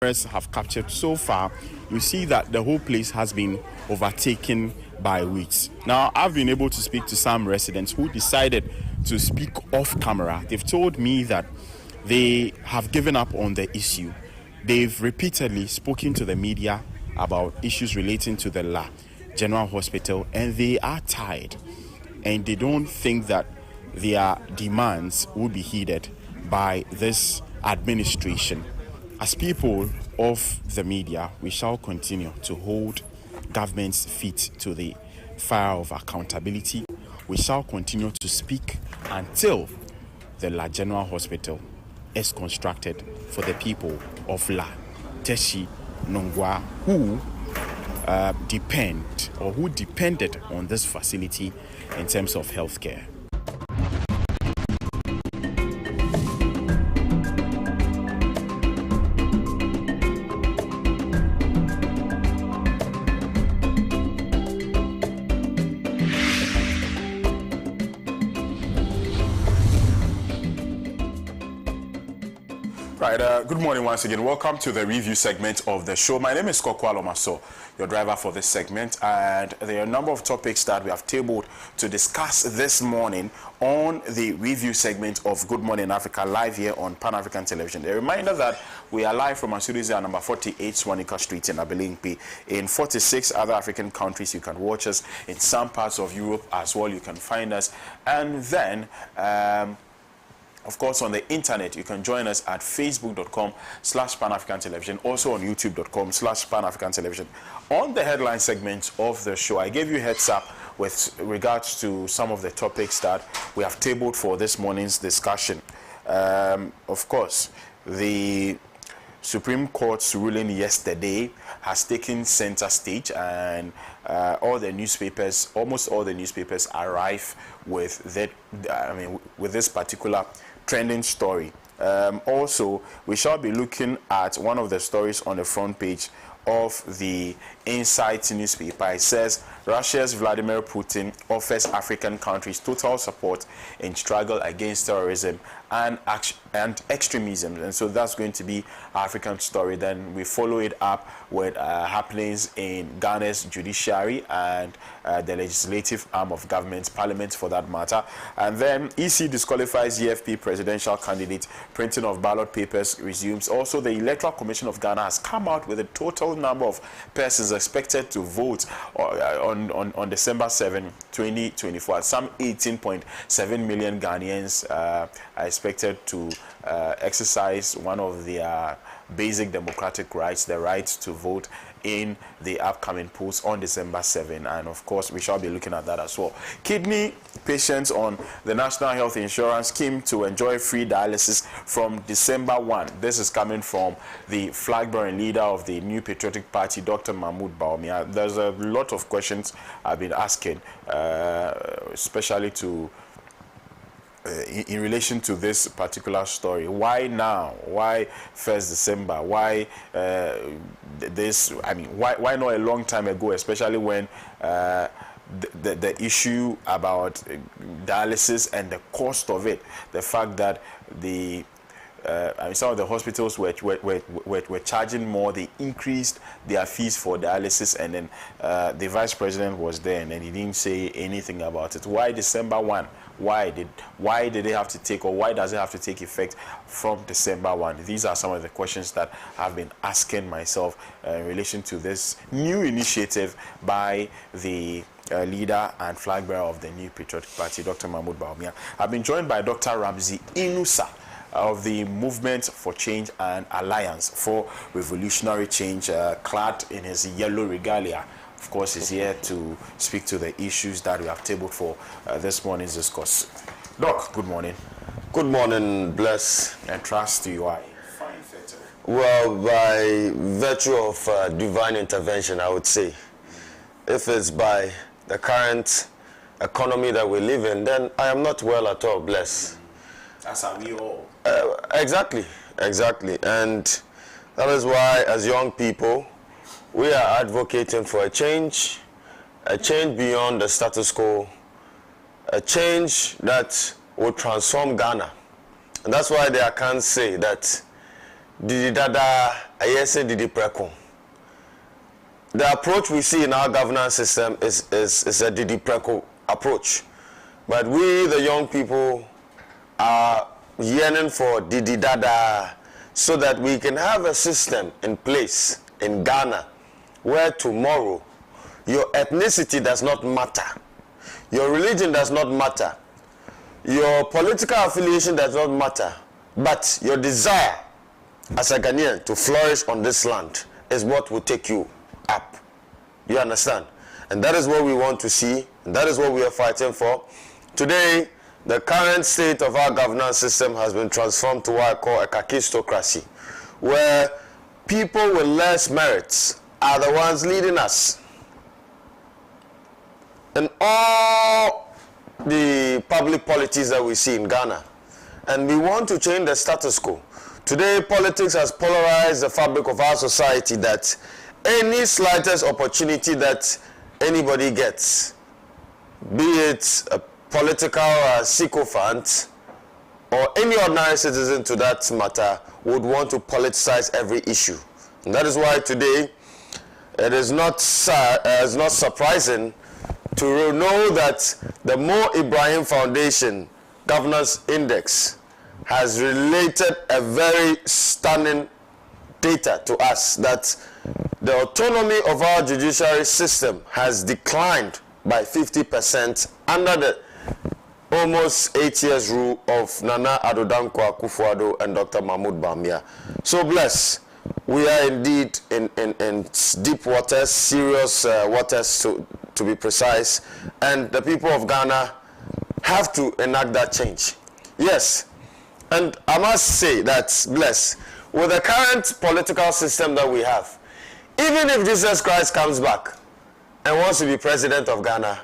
cameras have captured so far, you see that the whole place has been overtaken by weeds. Now, I've been able to speak to some residents who decided to speak off camera. They've told me that they have given up on the issue. They've repeatedly spoken to the media about issues relating to the La General Hospital, and they are tired, and they don't think that their demands will be heeded by this administration. As people of the media, we shall continue to hold government's feet to the fire of accountability. We shall continue to speak until the La General Hospital is constructed for the people of La, Teshi, Nongwa, who depended on this facility in terms of healthcare. Right, good morning once again. Welcome to the review segment of the show. My name is ALORMASOR, your driver for this segment, and there are a number of topics that we have tabled to discuss this morning on the review segment of Good Morning Africa, live here on Pan-African Television. A reminder that we are live from our studios at number 48 Swanika Street in Abilimpi. In 46 other African countries, you can watch us. In some parts of Europe as well, you can find us. And then of course, on the internet, you can join us at facebook.com/Pan-African Television, also on youtube.com/Pan-African Television. On the headline segment of the show, I gave you heads up with regards to some of the topics that we have tabled for this morning's discussion. Of course, the Supreme Court's ruling yesterday has taken center stage, and almost all the newspapers are rife with that. With this particular trending story. Also, we shall be looking at one of the stories on the front page of the Insight newspaper. It says Russia's Vladimir Putin offers African countries total support in struggle against terrorism and extremism, and so that's going to be our African story. Then we follow it up with happenings in Ghana's judiciary and the legislative arm of government, parliament for that matter. And then EC disqualifies EFP presidential candidate, printing of ballot papers resumes. Also, the Electoral Commission of Ghana has come out with a total number of persons expected to vote on December 7, 2024. Some 18.7 million Ghanaians are expected to exercise one of their basic democratic rights, the right to vote in the upcoming polls on December 7. And of course, we shall be looking at that as well. Kidney patients on the National Health Insurance Scheme to enjoy free dialysis from December 1. This is coming from the flag-bearing leader of the New Patriotic Party, Dr. Mahmoud Bawumia. There's a lot of questions I've been asking, especially in relation to this particular story. Why now? Why 1st December? Why this? Why not a long time ago, especially when the issue about dialysis and the cost of it, the fact that some of the hospitals were charging more. They increased their fees for dialysis, and then the vice president was there, and then he didn't say anything about it. Why December 1? Why did they have to take, or why does it have to take effect from December 1? These are some of the questions that I've been asking myself in relation to this new initiative by the leader and flag bearer of the New Patriotic Party, Dr. Mahmoud Bawumia. I've been joined by Dr. Ramsey Inusa of the Movement for Change and Alliance for Revolutionary Change, clad in his yellow regalia. Of course, is here to speak to the issues that we have tabled for this morning's discourse. Doc, good morning. Good morning, bless. And trust you are. Well, by virtue of divine intervention, I would say. If it's by the current economy that we live in, then I am not well at all, bless. That's how we all. Exactly. And that is why, as young people, we are advocating for a change beyond the status quo, a change that will transform Ghana. And that's why they can say that Didi Dada, Ayese Didi Preko. The approach we see in our governance system is a Didi Preko approach. But we, the young people, are yearning for Didi Dada so that we can have a system in place in Ghana where tomorrow your ethnicity does not matter, your religion does not matter, your political affiliation does not matter, but your desire as a Ghanaian to flourish on this land is what will take you up. You understand? And that is what we want to see, and that is what we are fighting for. Today, the current state of our governance system has been transformed to what I call a kakistocracy, where people with less merits are the ones leading us. In all the public policies that we see in Ghana, and we want to change the status quo. Today, politics has polarized the fabric of our society that any slightest opportunity that anybody gets, be it a political sycophant or any ordinary citizen to that matter, would want to politicize every issue. And that is why today it is not surprising to know that the Mo Ibrahim Foundation Governance Index has related a very stunning data to us that the autonomy of our judiciary system has declined by 50% under the almost 8 years rule of Nana Addo Dankwa Akufo-Addo and Dr. Mahmoud Bawumia. So bless. We are indeed in deep waters, serious waters to be precise, and the people of Ghana have to enact that change. Yes, and I must say that, bless, with the current political system that we have, even if Jesus Christ comes back and wants to be president of Ghana,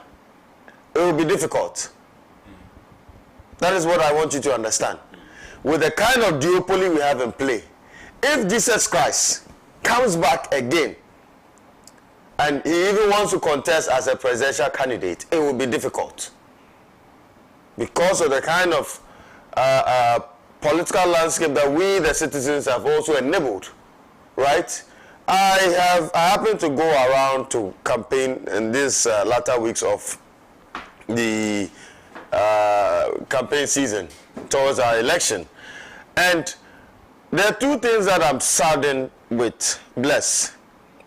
it will be difficult. That is what I want you to understand. With the kind of duopoly we have in play, if Jesus Christ comes back again and he even wants to contest as a presidential candidate, it will be difficult because of the kind of political landscape that we, the citizens, have also enabled, right? I happen to go around to campaign in these latter weeks of the campaign season towards our election, and there are two things that I'm saddened with, bless,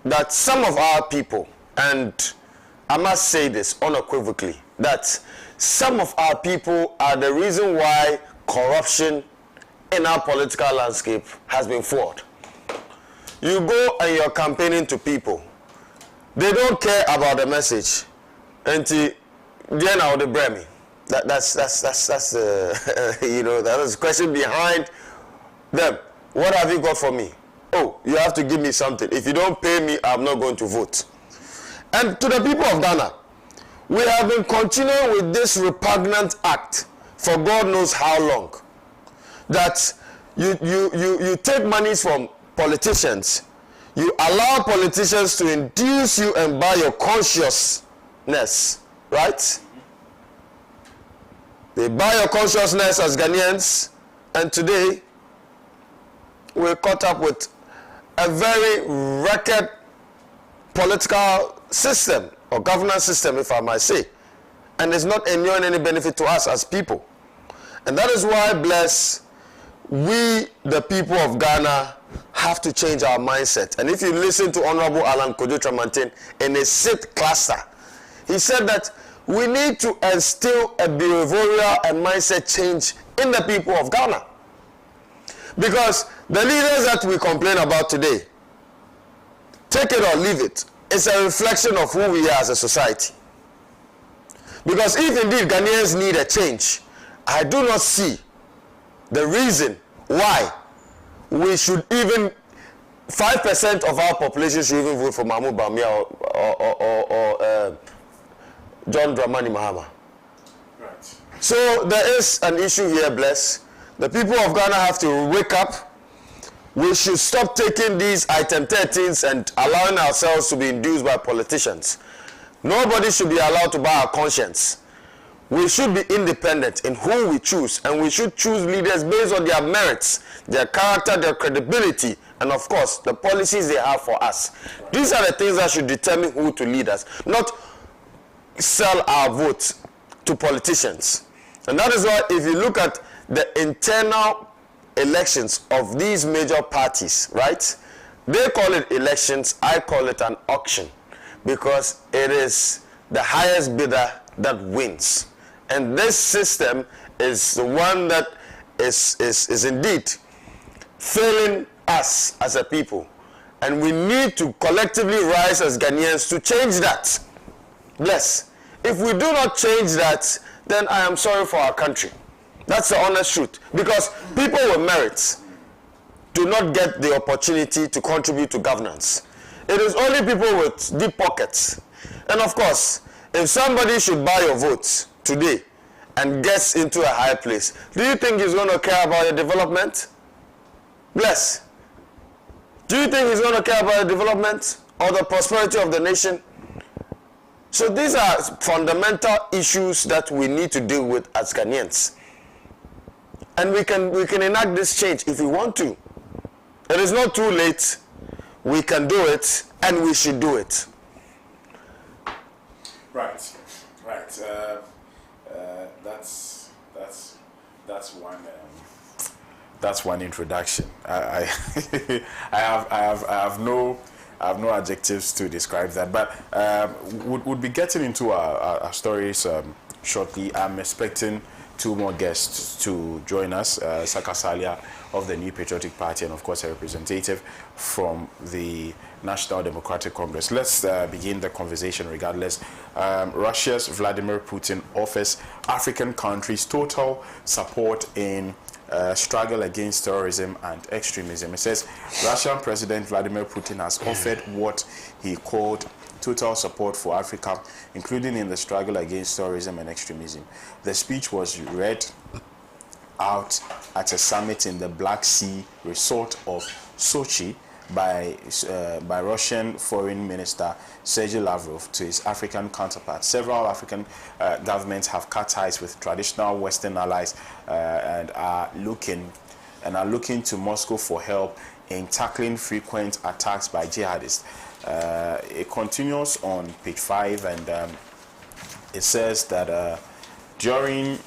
that some of our people, and I must say this unequivocally, that some of our people are the reason why corruption in our political landscape has been fought. You go and you're campaigning to people, they don't care about the message until then I would blame me. That's you know, that is the question behind them. What have you got for me? Oh, you have to give me something. If you don't pay me, I'm not going to vote. And to the people of Ghana, we have been continuing with this repugnant act for God knows how long. That you take monies from politicians, you allow politicians to induce you and buy your consciousness, right? They buy your consciousness as Ghanaians, and today we're caught up with a very wrecked political system or governance system, if I might say, and it's not enjoying any benefit to us as people. And that is why, bless, we, the people of Ghana, have to change our mindset. And if you listen to Honorable Alan Kojo Tramantin in a SIT cluster, he said that we need to instill a behavioral and mindset change in the people of Ghana. Because the leaders that we complain about today, take it or leave it, it's a reflection of who we are as a society. Because if indeed Ghanaians need a change, I do not see the reason why we should even 5% of our population should even vote for Mahmoud Bawumia or John Dramani Mahama. Right. So there is an issue here, bless. The people of Ghana have to wake up. We should stop taking these item 13s and allowing ourselves to be induced by politicians. Nobody should be allowed to buy our conscience. We should be independent in who we choose, and we should choose leaders based on their merits, their character, their credibility, and of course, the policies they have for us. These are the things that should determine who to lead us, not sell our votes to politicians. And that is why if you look at the internal elections of these major parties, right? They call it elections, I call it an auction, because it is the highest bidder that wins. And this system is the one that is indeed failing us as a people. And we need to collectively rise as Ghanaians to change that. Bless. If we do not change that, then I am sorry for our country. That's the honest truth. Because people with merits do not get the opportunity to contribute to governance. It is only people with deep pockets. And of course, if somebody should buy your votes today and gets into a high place, do you think he's going to care about your development? Bless. Do you think he's going to care about the development or the prosperity of the nation? So these are fundamental issues that we need to deal with as Ghanaians. And we can enact this change if we want to. It is not too late. We can do it, and we should do it. Right. That's one introduction. I have no adjectives to describe that, but we'll be getting into our stories shortly. I'm expecting two more guests to join us, Saka Salia of the New Patriotic Party, and of course a representative from the National Democratic Congress. Let's begin the conversation regardless. Russia's Vladimir Putin offers African countries total support in struggle against terrorism and extremism. It says Russian President Vladimir Putin has offered what he called total support for Africa, including in the struggle against terrorism and extremism. The speech was read out at a summit in the Black Sea resort of Sochi by Russian Foreign Minister Sergei Lavrov to his African counterparts. Several African governments have cut ties with traditional Western allies and are looking to Moscow for help in tackling frequent attacks by jihadists. It continues on page 5, and it says that during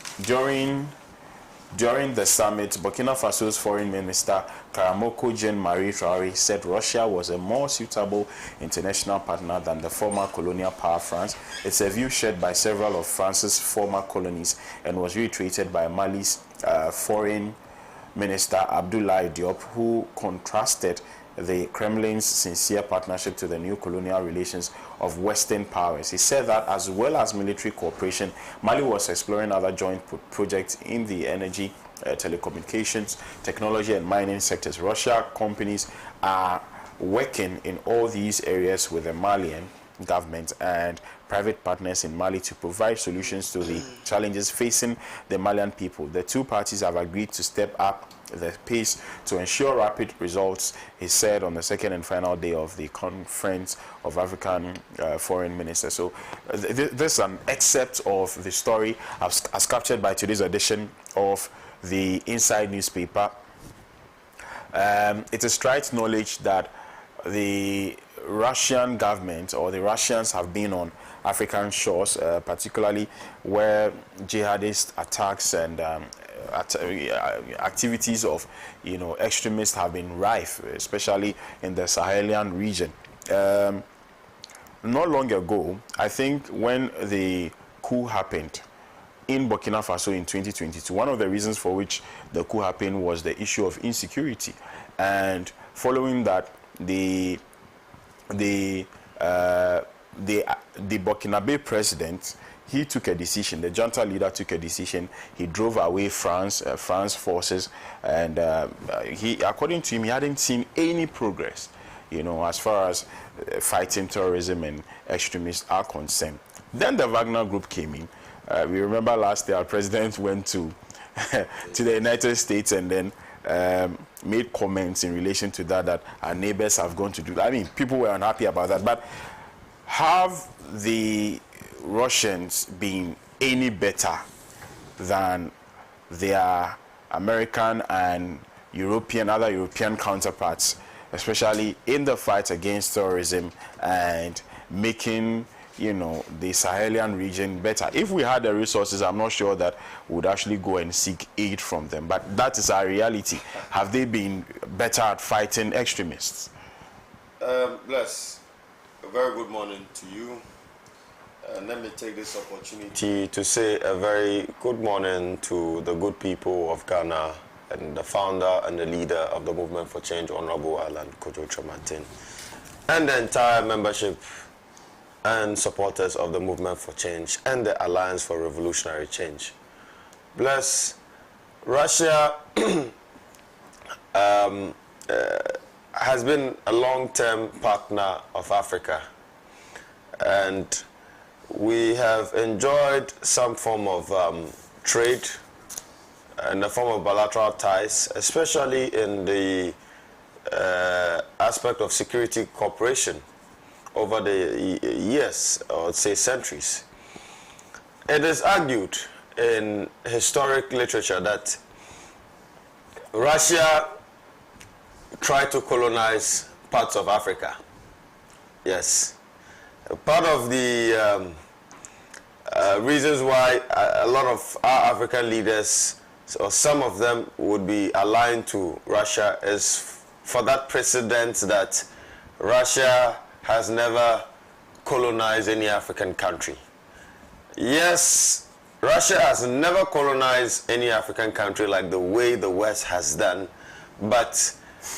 the summit, Burkina Faso's Foreign Minister Karamoko Jean-Marie Traoré said Russia was a more suitable international partner than the former colonial power France. It's a view shared by several of France's former colonies and was reiterated by Mali's Foreign Minister Abdoulaye Diop, who contrasted the Kremlin's sincere partnership to the new colonial relations of Western powers. He said that as well as military cooperation, Mali was exploring other joint projects in the energy, telecommunications, technology and mining sectors. Russia companies are working in all these areas with the Malian government and private partners in Mali to provide solutions to the challenges facing the Malian people. The two parties have agreed to step up the pace to ensure rapid results, he said on the second and final day of the Conference of African Foreign Ministers. So this is an excerpt of the story as captured by today's edition of the Inside newspaper. It is trite knowledge that the Russian government or the Russians have been on African shores, particularly where jihadist attacks and activities of extremists have been rife, especially in the Sahelian region. Not long ago, I think when the coup happened in Burkina Faso in 2022, one of the reasons for which the coup happened was the issue of insecurity, and following that, the Burkinabe president, he took a decision. The junta leader took a decision. He drove away France forces, and according to him, he hadn't seen any progress, as far as fighting terrorism and extremists are concerned. Then the Wagner Group came in. We remember last year our president went to the United States and then made comments in relation to that our neighbors have gone to do that. I mean, people were unhappy about that. But have the Russians been any better than their American and other European counterparts, especially in the fight against terrorism and making, you know, the Sahelian region better. If we had the resources, I'm not sure that we would actually go and seek aid from them. But that is our reality. Have they been better at fighting extremists? Bless. A very good morning to you. Let me take this opportunity to say a very good morning to the good people of Ghana and the founder and the leader of the Movement for Change, Honorable Alan Kojo Chomartin, and the entire membership and supporters of the Movement for Change and the Alliance for Revolutionary Change. Bless. Russia has been a long-term partner of Africa, and we have enjoyed some form of trade in the form of bilateral ties, especially in the aspect of security cooperation over the years, or say centuries. It is argued in historic literature that Russia tried to colonize parts of Africa. Yes. Part of the reasons why a lot of our African leaders, or some of them, would be aligned to Russia is for that precedent that Russia has never colonized any African country. Yes, Russia has never colonized any African country like the way the West has done, but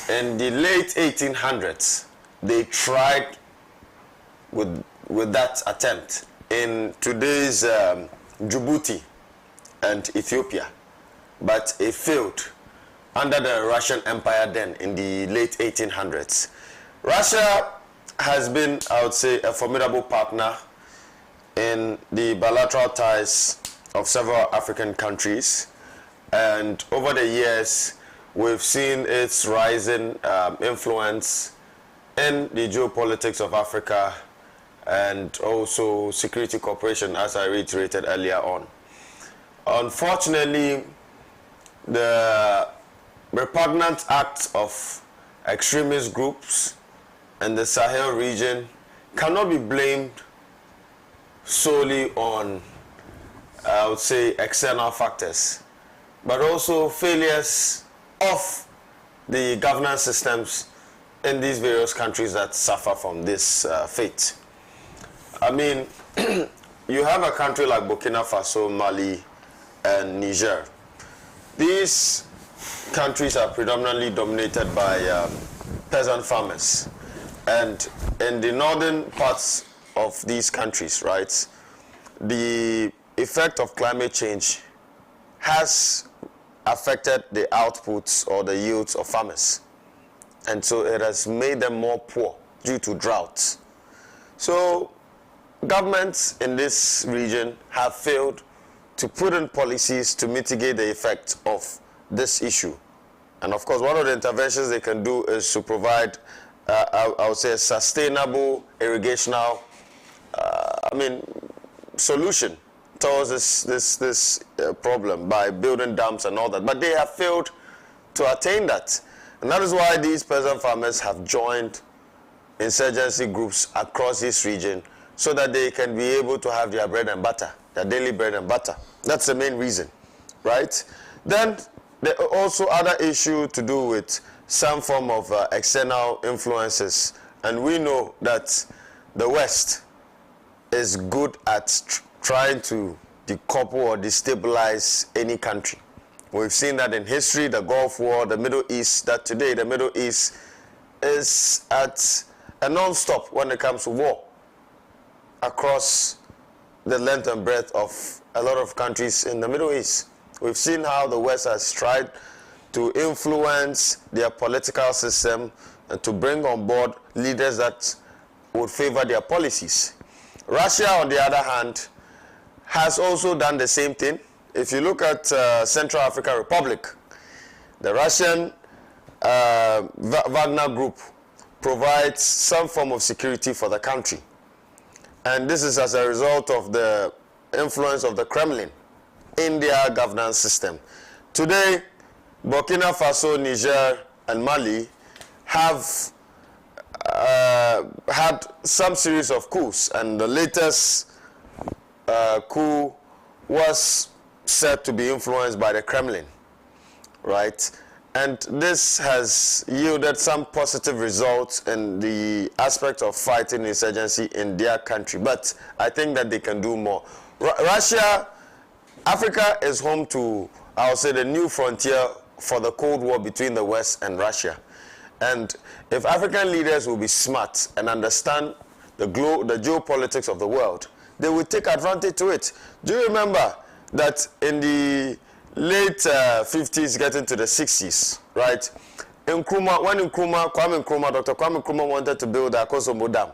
in the late 1800s, they tried with that attempt in today's Djibouti and Ethiopia, but it failed under the Russian Empire then in the late 1800s. Russia has been, I would say, a formidable partner in the bilateral ties of several African countries, and over the years we've seen its rising influence in the geopolitics of Africa and also security cooperation, as I reiterated earlier on. Unfortunately, the repugnant acts of extremist groups in the Sahel region cannot be blamed solely on, I would say, external factors, but also failures of the governance systems in these various countries that suffer from this fate. I mean, you have a country like Burkina Faso, Mali, and Niger. These countries are predominantly dominated by peasant farmers. And in the northern parts of these countries, right, the effect of climate change has affected the outputs or the yields of farmers. And so it has made them more poor due to droughts. So governments in this region have failed to put in policies to mitigate the effect of this issue. And of course, one of the interventions they can do is to provide, I would say, a sustainable irrigational, solution towards this problem by building dams and all that. But they have failed to attain that. And that is why these peasant farmers have joined insurgency groups across this region, so that they can be able to have their bread and butter, their daily bread and butter. That's the main reason, right? Then there are also other issues to do with some form of external influences. And we know that the West is good at trying to decouple or destabilize any country. We've seen that in history, the Gulf War, the Middle East, that today the Middle East is at a non-stop when it comes to war across the length and breadth of a lot of countries in the Middle East. We've seen how the West has tried to influence their political system and to bring on board leaders that would favor their policies. Russia, on the other hand, has also done the same thing. If you look at Central African Republic, the Russian Wagner Group provides some form of security for the country. And this is as a result of the influence of the Kremlin in their governance system. Today, Burkina Faso, Niger, and Mali have had some series of coups, and the latest coup was said to be influenced by the Kremlin, right? And this has yielded some positive results in the aspect of fighting insurgency in their country, but I think that they can do more. Russia, Africa is home to, I'll say, the new frontier for the Cold War between the West and Russia. And if African leaders will be smart and understand the geopolitics of the world, they will take advantage to it. Do you remember that in the late 50s, getting to the 60s, right? Dr. Kwame Nkrumah wanted to build the Akosombo Dam,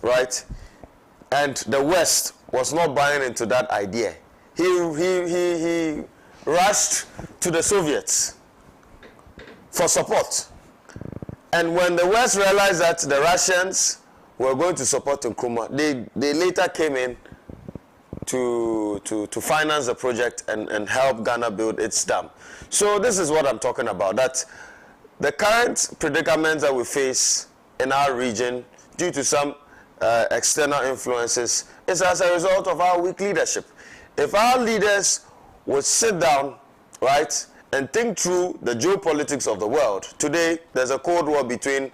right? And the West was not buying into that idea. He rushed to the Soviets for support. And when the West realized that the Russians were going to support Nkrumah, they later came in to finance the project and help Ghana build its dam. So this is what I'm talking about, that the current predicaments that we face in our region due to some external influences is as a result of our weak leadership. If our leaders would sit down, right, and think through the geopolitics of the world, today there's a Cold War between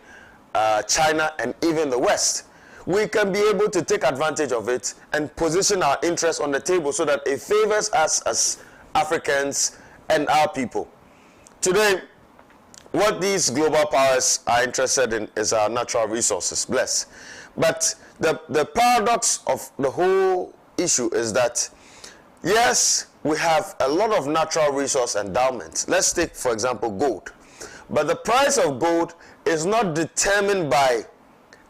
China and even the West. We can be able to take advantage of it and position our interests on the table so that it favors us as Africans and our people. Today, what these global powers are interested in is our natural resources, bless. But the paradox of the whole issue is that, yes, we have a lot of natural resource endowments. Let's take, for example, gold. But the price of gold is not determined by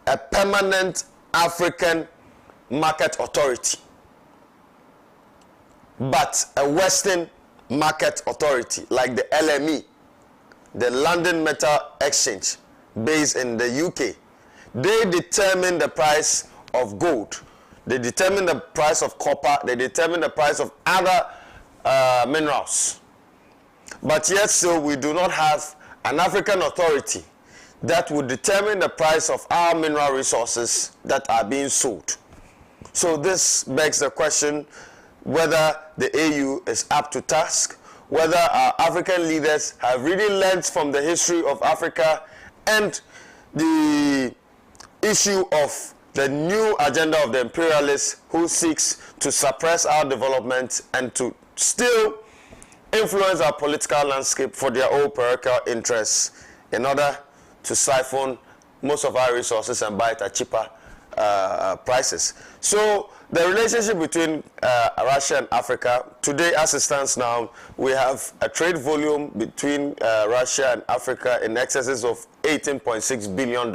a permanent African market authority, but a Western market authority like the LME, the London Metal Exchange, based in the UK. They determine the price of gold. They determine the price of copper. They determine the price of other minerals. But yet still, we do not have an African authority that would determine the price of our mineral resources that are being sold. So this begs the question whether the AU is up to task, whether our African leaders have really learned from the history of Africa and the issue of the new agenda of the imperialists who seeks to suppress our development and to still influence our political landscape for their own parochial interests in order to siphon most of our resources and buy it at cheaper prices. So the relationship between Russia and Africa, today as it stands now, we have a trade volume between Russia and Africa in excesses of $18.6 billion,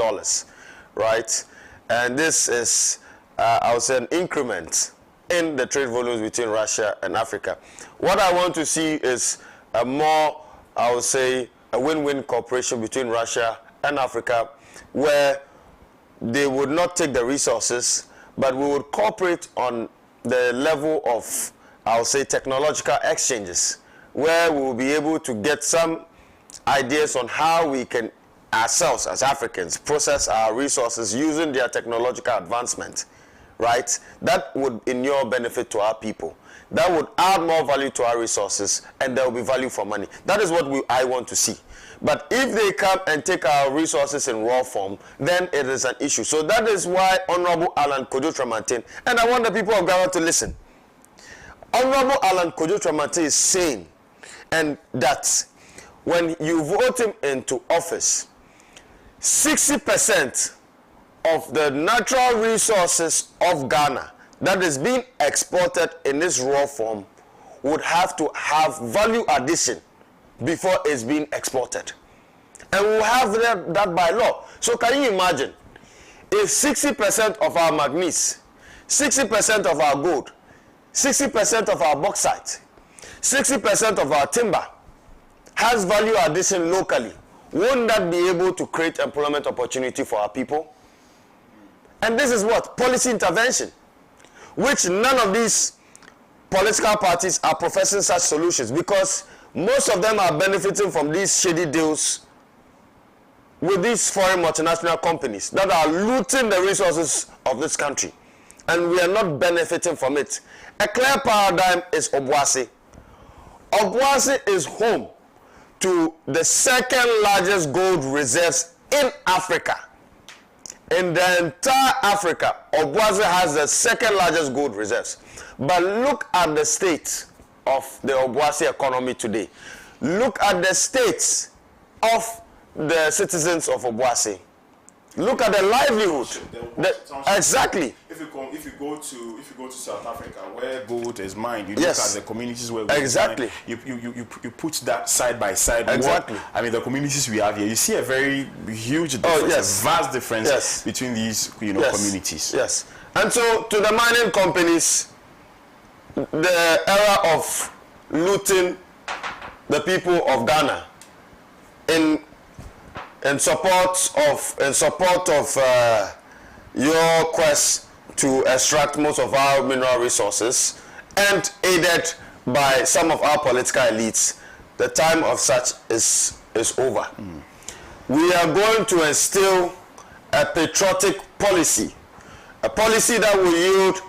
right? And this is, I would say, an increment in the trade volumes between Russia and Africa. What I want to see is a more, I would say, a win-win cooperation between Russia and Africa, where they would not take the resources, but we would cooperate on the level of, I'll say, technological exchanges, where we will be able to get some ideas on how we can ourselves as Africans process our resources using their technological advancement, right? That would inure benefit to our people. That would add more value to our resources, and there will be value for money. That is what I want to see. But if they come and take our resources in raw form, then it is an issue. So that is why Honorable Alan Kojo Tramantin, and I want the people of Ghana to listen. Honorable Alan Kojo Tramantin is saying, and that when you vote him into office, 60% of the natural resources of Ghana that is being exported in this raw form would have to have value addition before it's being exported. And we'll have that by law. So can you imagine if 60% of our manganese, 60% of our gold, 60% of our bauxite, 60% of our timber has value addition locally, won't that be able to create employment opportunity for our people? And this is what? Policy intervention. which none of these political parties are professing such solutions, because most of them are benefiting from these shady deals with these foreign multinational companies that are looting the resources of this country, and we are not benefiting from it. A clear paradigm is Obuasi. Obuasi is home to the second largest gold reserves in Africa. In the entire Africa, Obuasi has the second largest gold reserves. But look at the state of the Obuasi economy today. Look at the states of the citizens of Obuasi. Look at the livelihood. Exactly. If you go to South Africa, where gold is mined, you Yes. look at the communities where gold Exactly. is mined. You put that side by side. Exactly. I mean, the communities we have here, you see a very huge difference, yes. a vast difference Yes. between these Yes. communities. Yes. And so to the mining companies, the era of looting the people of Ghana in support of your quest to extract most of our mineral resources, and aided by some of our political elites, the time of such is over. We are going to instill a patriotic policy, a policy that will yield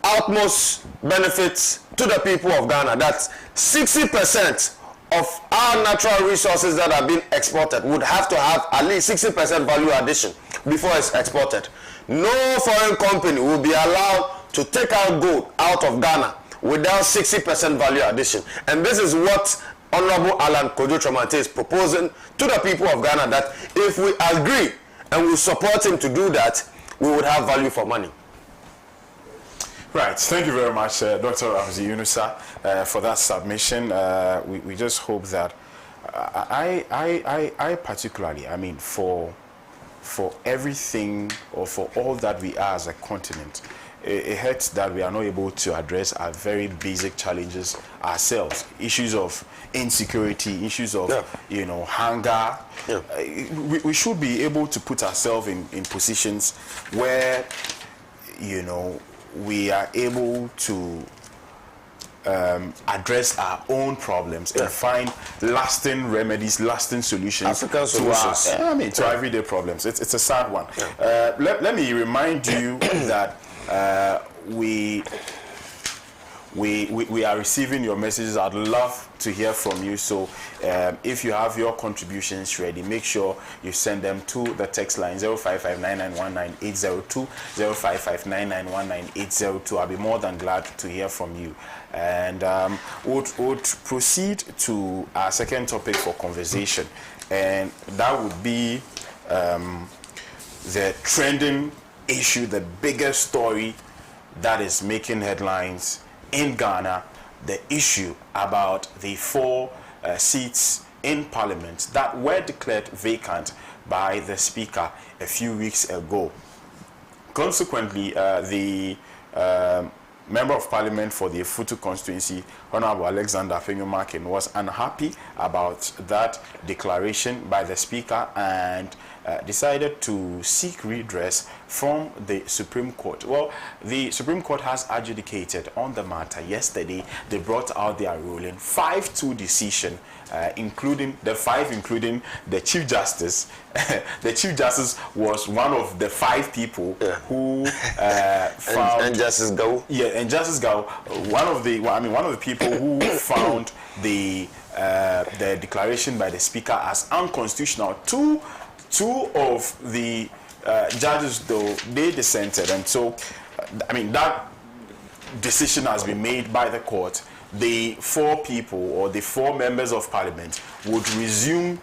utmost benefits to the people of Ghana, that 60% of our natural resources that are being exported would have to have at least 60% value addition before it's exported. No foreign company will be allowed to take out gold out of Ghana without 60% value addition. And this is what Honorable Alan Kojo Tramante is proposing to the people of Ghana, that if we agree and we support him to do that, we would have value for money. Right. Thank you very much, Dr. Ramsey Yunusa, for that submission. We just hope that I particularly, I mean, for everything, or for all that we are as a continent, it hurts that we are not able to address our very basic challenges ourselves. Issues of insecurity, issues of hunger. We should be able to put ourselves in positions where we are able to address our own problems and find lasting remedies, lasting solutions African solutions to our everyday problems. It's a sad one. Let me remind you that we are receiving your messages. I'd love to hear from you. So if you have your contributions ready, make sure you send them to the text line 0559919802, 0559919802. I'll be more than glad to hear from you. And would proceed to our second topic for conversation, and that would be the trending issue, the biggest story that is making headlines in Ghana, the issue about the 4 seats in Parliament that were declared vacant by the Speaker a few weeks ago. Consequently, the Member of Parliament for the Efutu constituency, Honorable Alexander Fenyumakin, was unhappy about that declaration by the Speaker and decided to seek redress from the Supreme Court. Well, the Supreme Court has adjudicated on the matter yesterday. They brought out their ruling, 5-2 decision, including the Chief Justice. The Chief Justice was one of the 5 people who found, and Justice Gao. Yeah, and Justice Gao, one of the people who found the declaration by the Speaker as unconstitutional. Two of the judges, though, they dissented, and so that decision has been made by the court. The 4 people, or the 4 members of Parliament, would resume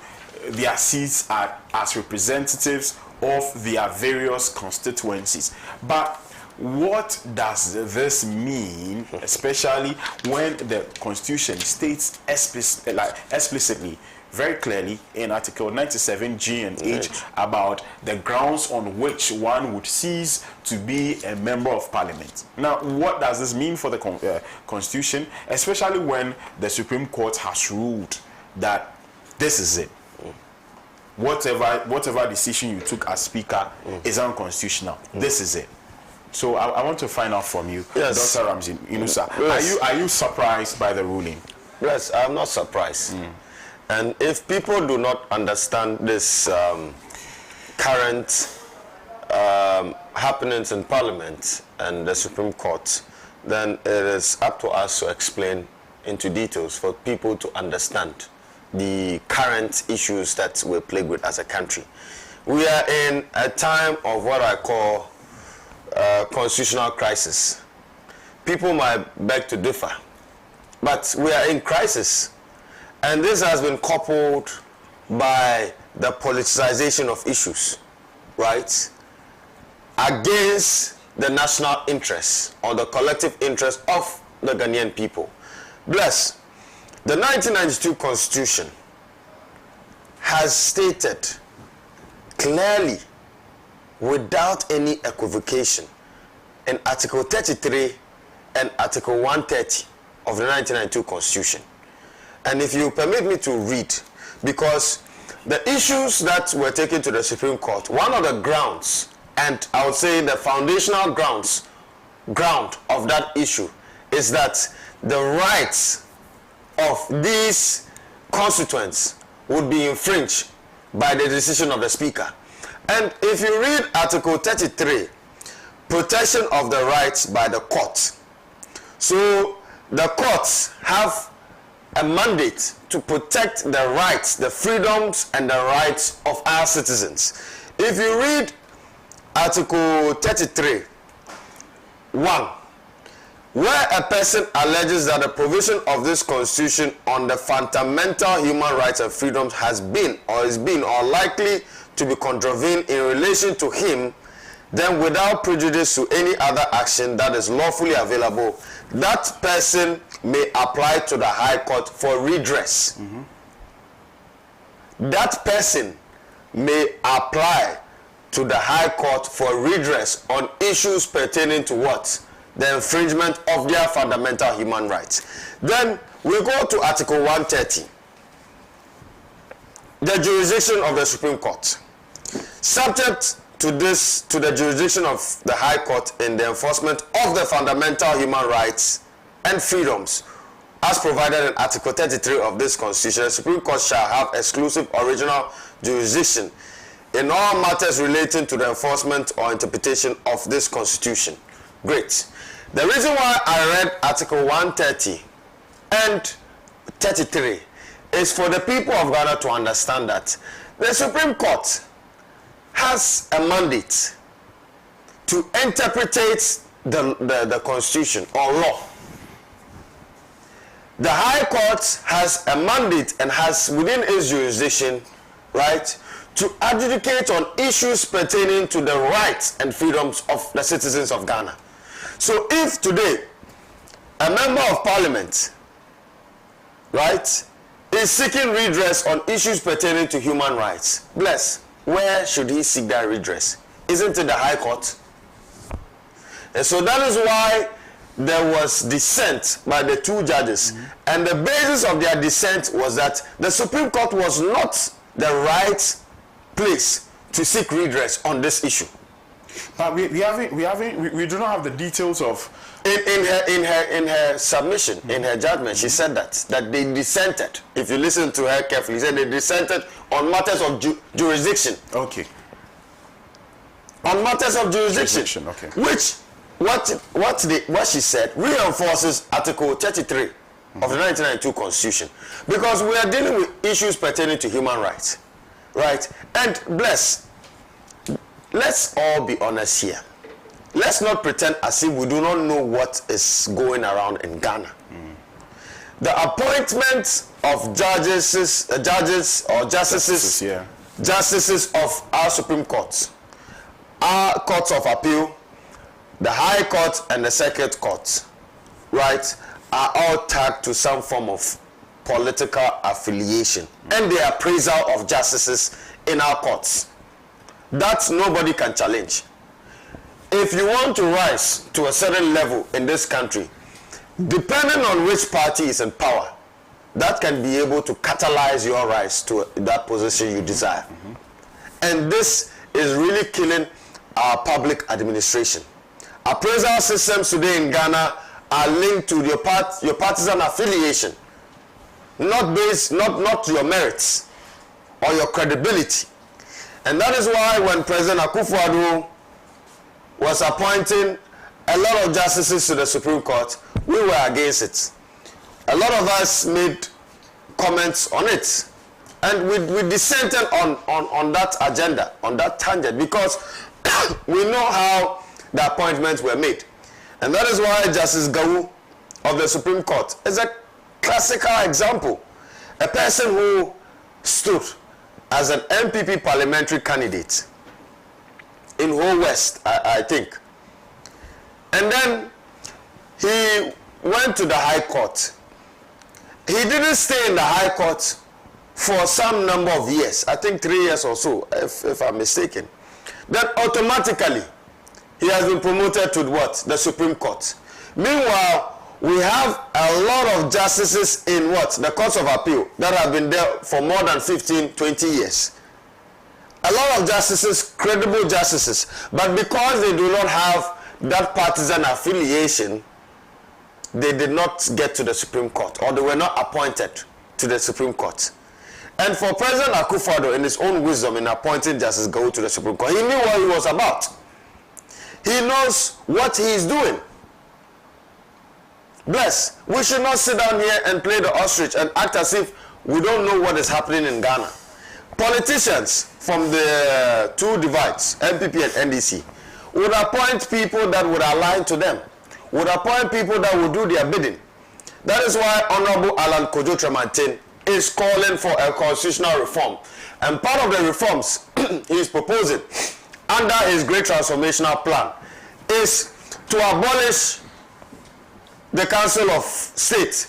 their seats as representatives of their various constituencies. But what does this mean, especially when the Constitution states explicitly, very clearly in Article 97 G and H about the grounds on which one would cease to be a member of Parliament? Now, what does this mean for the Constitution, especially when the Supreme Court has ruled that this is it? Whatever decision you took as Speaker is unconstitutional. This is it. So I want to find out from you, Yes. Dr. Ramsey Inusa. Yes. Are you surprised by the ruling? Yes, I'm not surprised. And if people do not understand this current happenings in Parliament and the Supreme Court, then it is up to us to explain into details for people to understand the current issues that we're plagued with as a country. We are in a time of what I call constitutional crisis. People might beg to differ, but we are in crisis. And this has been coupled by the politicization of issues, right? Against the national interest or the collective interest of the Ghanaian people. Bless, the 1992 Constitution has stated clearly, without any equivocation, in Article 33 and Article 130 of the 1992 Constitution. And if you permit me to read, because the issues that were taken to the Supreme Court, one of the grounds, and I would say the foundational ground of that issue, is that the rights of these constituents would be infringed by the decision of the Speaker. And if you read Article 33, protection of the rights by the court. So the courts have a mandate to protect the rights, the freedoms and the rights of our citizens. If you read Article 33, 1, where a person alleges that the provision of this constitution on the fundamental human rights and freedoms has been or is being or likely to be contravened in relation to him, then without prejudice to any other action that is lawfully available, that person may apply to the High Court for redress. That person may apply to the High Court for redress on issues pertaining to what? The infringement of their fundamental human rights. Then we go to Article 130. The jurisdiction of the Supreme Court. Subject to the jurisdiction of the High Court in the enforcement of the fundamental human rights and freedoms as provided in Article 33 of this Constitution, the Supreme Court shall have exclusive original jurisdiction in all matters relating to the enforcement or interpretation of this Constitution. Great. The reason why I read Article 130 and 33 is for the people of Ghana to understand that the Supreme Court has a mandate to interpret the Constitution or law. The High Court has a mandate and has within its jurisdiction, right, to adjudicate on issues pertaining to the rights and freedoms of the citizens of Ghana. So if today a member of parliament, right, is seeking redress on issues pertaining to human rights, bless, where should he seek that redress? Isn't it the High Court? And so that is why there was dissent by the two judges. And the basis of their dissent was that the Supreme Court was not the right place to seek redress on this issue. But we do not have the details of in her submission, in her judgment, she said that they dissented. If you listen to her carefully, she said they dissented on matters of jurisdiction. Okay. On matters of jurisdiction, okay. Which what she said reinforces Article 33 of the 1992 Constitution, because we are dealing with issues pertaining to human rights, right? And bless, let's all be honest here. Let's not pretend as if we do not know what is going around in Ghana. The appointment of justices of our Supreme Court, our courts of appeal, the High Court and the Circuit Court, right, are all tagged to some form of political affiliation and the appraisal of justices in our courts. That nobody can challenge. If you want to rise to a certain level in this country, depending on which party is in power, that can be able to catalyze your rise to that position you desire. And this is really killing our public administration. Appraisal systems today in Ghana are linked to your partisan affiliation, not your merits or your credibility. And that is why when President Akufo-Addo was appointing a lot of justices to the Supreme Court, we were against it. A lot of us made comments on it. And we dissented on that agenda, on that tangent, because we know how the appointments were made. And that is why Justice Gawu of the Supreme Court is a classical example. A person who stood as an MPP parliamentary candidate in whole West, I think. And then he went to the High Court. He didn't stay in the High Court for some number of years, I think 3 years or so, if I'm mistaken. Then automatically, he has been promoted to what? The Supreme Court. Meanwhile, we have a lot of justices in what? The Courts of Appeal that have been there for more than 15, 20 years. A lot of justices, credible justices, but because they do not have that partisan affiliation, they did not get to the Supreme Court, or they were not appointed to the Supreme Court. And for President Akufo-Addo, in his own wisdom in appointing Justice Gawu to the Supreme Court, he knew what he was about. He knows what he is doing. Bless, we should not sit down here and play the ostrich and act as if we don't know what is happening in Ghana. Politicians from the two divides, MPP and NDC, would appoint people that would align to them, would appoint people that would do their bidding. That is why Honorable Alan Kojo Tremantin is calling for a constitutional reform. And part of the reforms he is proposing under his great transformational plan is to abolish the Council of State.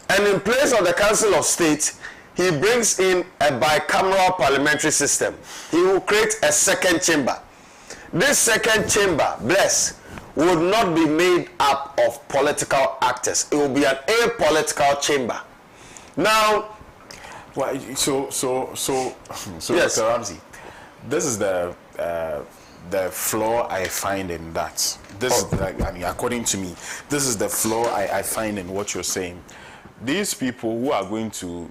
And in place of the Council of State, he brings in a bicameral parliamentary system. He will create a second chamber. This second chamber, bless, would not be made up of political actors. It will be an apolitical chamber. Now, well, so yes. Dr. Ramsey, this is the flaw I find in that. This is, I mean, according to me, this is the flaw I find in what you're saying. These people who are going to,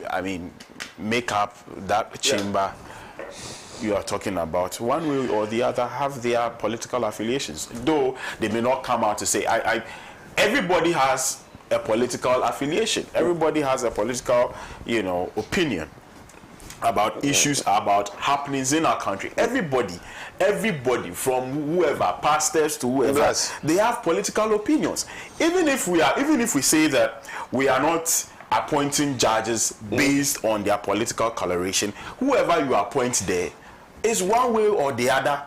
I mean, make up that chamber you are talking about, one way or the other, have their political affiliations. Though they may not come out to say, everybody has a political affiliation. Everybody has a political, opinion about issues, about happenings in our country. Everybody from whoever, pastors to whoever, yes, they have political opinions. Even if we say that we are not appointing judges based on their political coloration, whoever you appoint there is one way or the other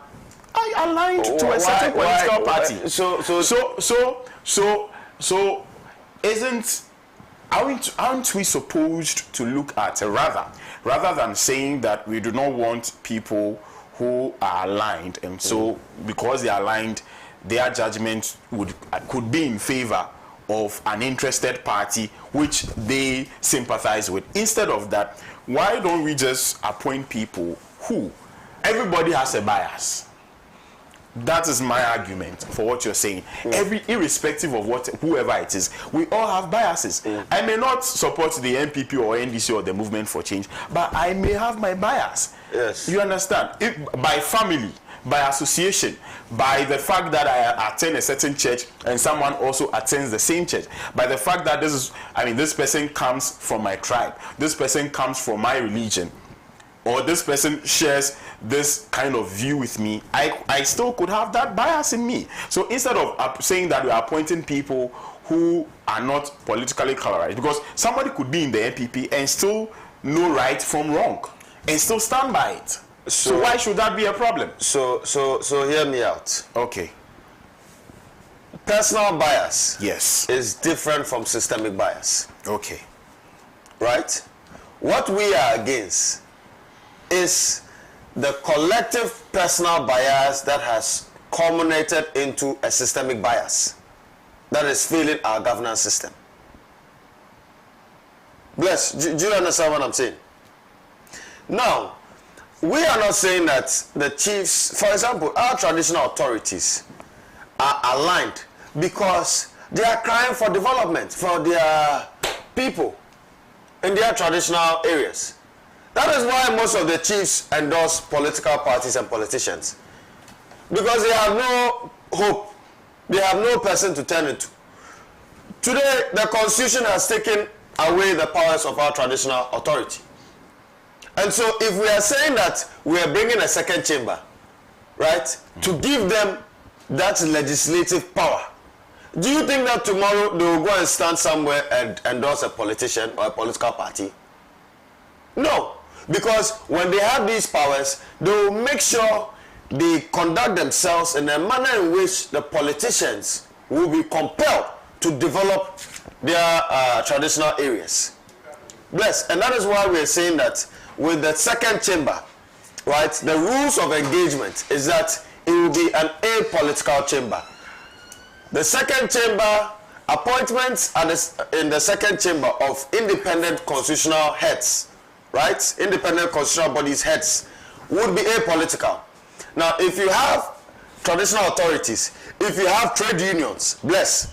aligned to a certain political party. So aren't we supposed to look at rather than saying that we do not want people who are aligned, and so because they are aligned, their judgment could be in favor of an interested party which they sympathize with? Instead of that, why don't we just appoint people who everybody has a bias? That is my argument for what you're saying. Irrespective of whoever it is, we all have biases. I may not support the MPP or NDC or the Movement for Change, but I may have my bias. Yes. You understand? By family, by association, by the fact that I attend a certain church and someone also attends the same church, by the fact that this person comes from my tribe, this person comes from my religion, or this person shares this kind of view with me, I still could have that bias in me. So instead of saying that we are appointing people who are not politically colorized, because somebody could be in the NPP and still know right from wrong and still stand by it. So why should that be a problem? So hear me out. Okay. Personal bias, yes, is different from systemic bias. Okay. Right? What we are against is the collective personal bias that has culminated into a systemic bias that is failing our governance system. Bless, do you understand what I'm saying? Now, we are not saying that the chiefs, for example, our traditional authorities, are aligned because they are crying for development for their people in their traditional areas. That is why most of the chiefs endorse political parties and politicians, because they have no hope, they have no person to turn it to. Today, the Constitution has taken away the powers of our traditional authority. And so if we are saying that we are bringing a second chamber, right, to give them that legislative power, do you think that tomorrow they will go and stand somewhere and endorse a politician or a political party? No, because when they have these powers, they will make sure they conduct themselves in a manner in which the politicians will be compelled to develop their traditional areas. Yes, and that is why we are saying that with the second chamber, right, the rules of engagement is that it will be an apolitical chamber. The second chamber, appointments in the second chamber of independent constitutional heads, right, independent constitutional bodies heads, would be apolitical. Now, if you have traditional authorities, if you have trade unions, bless,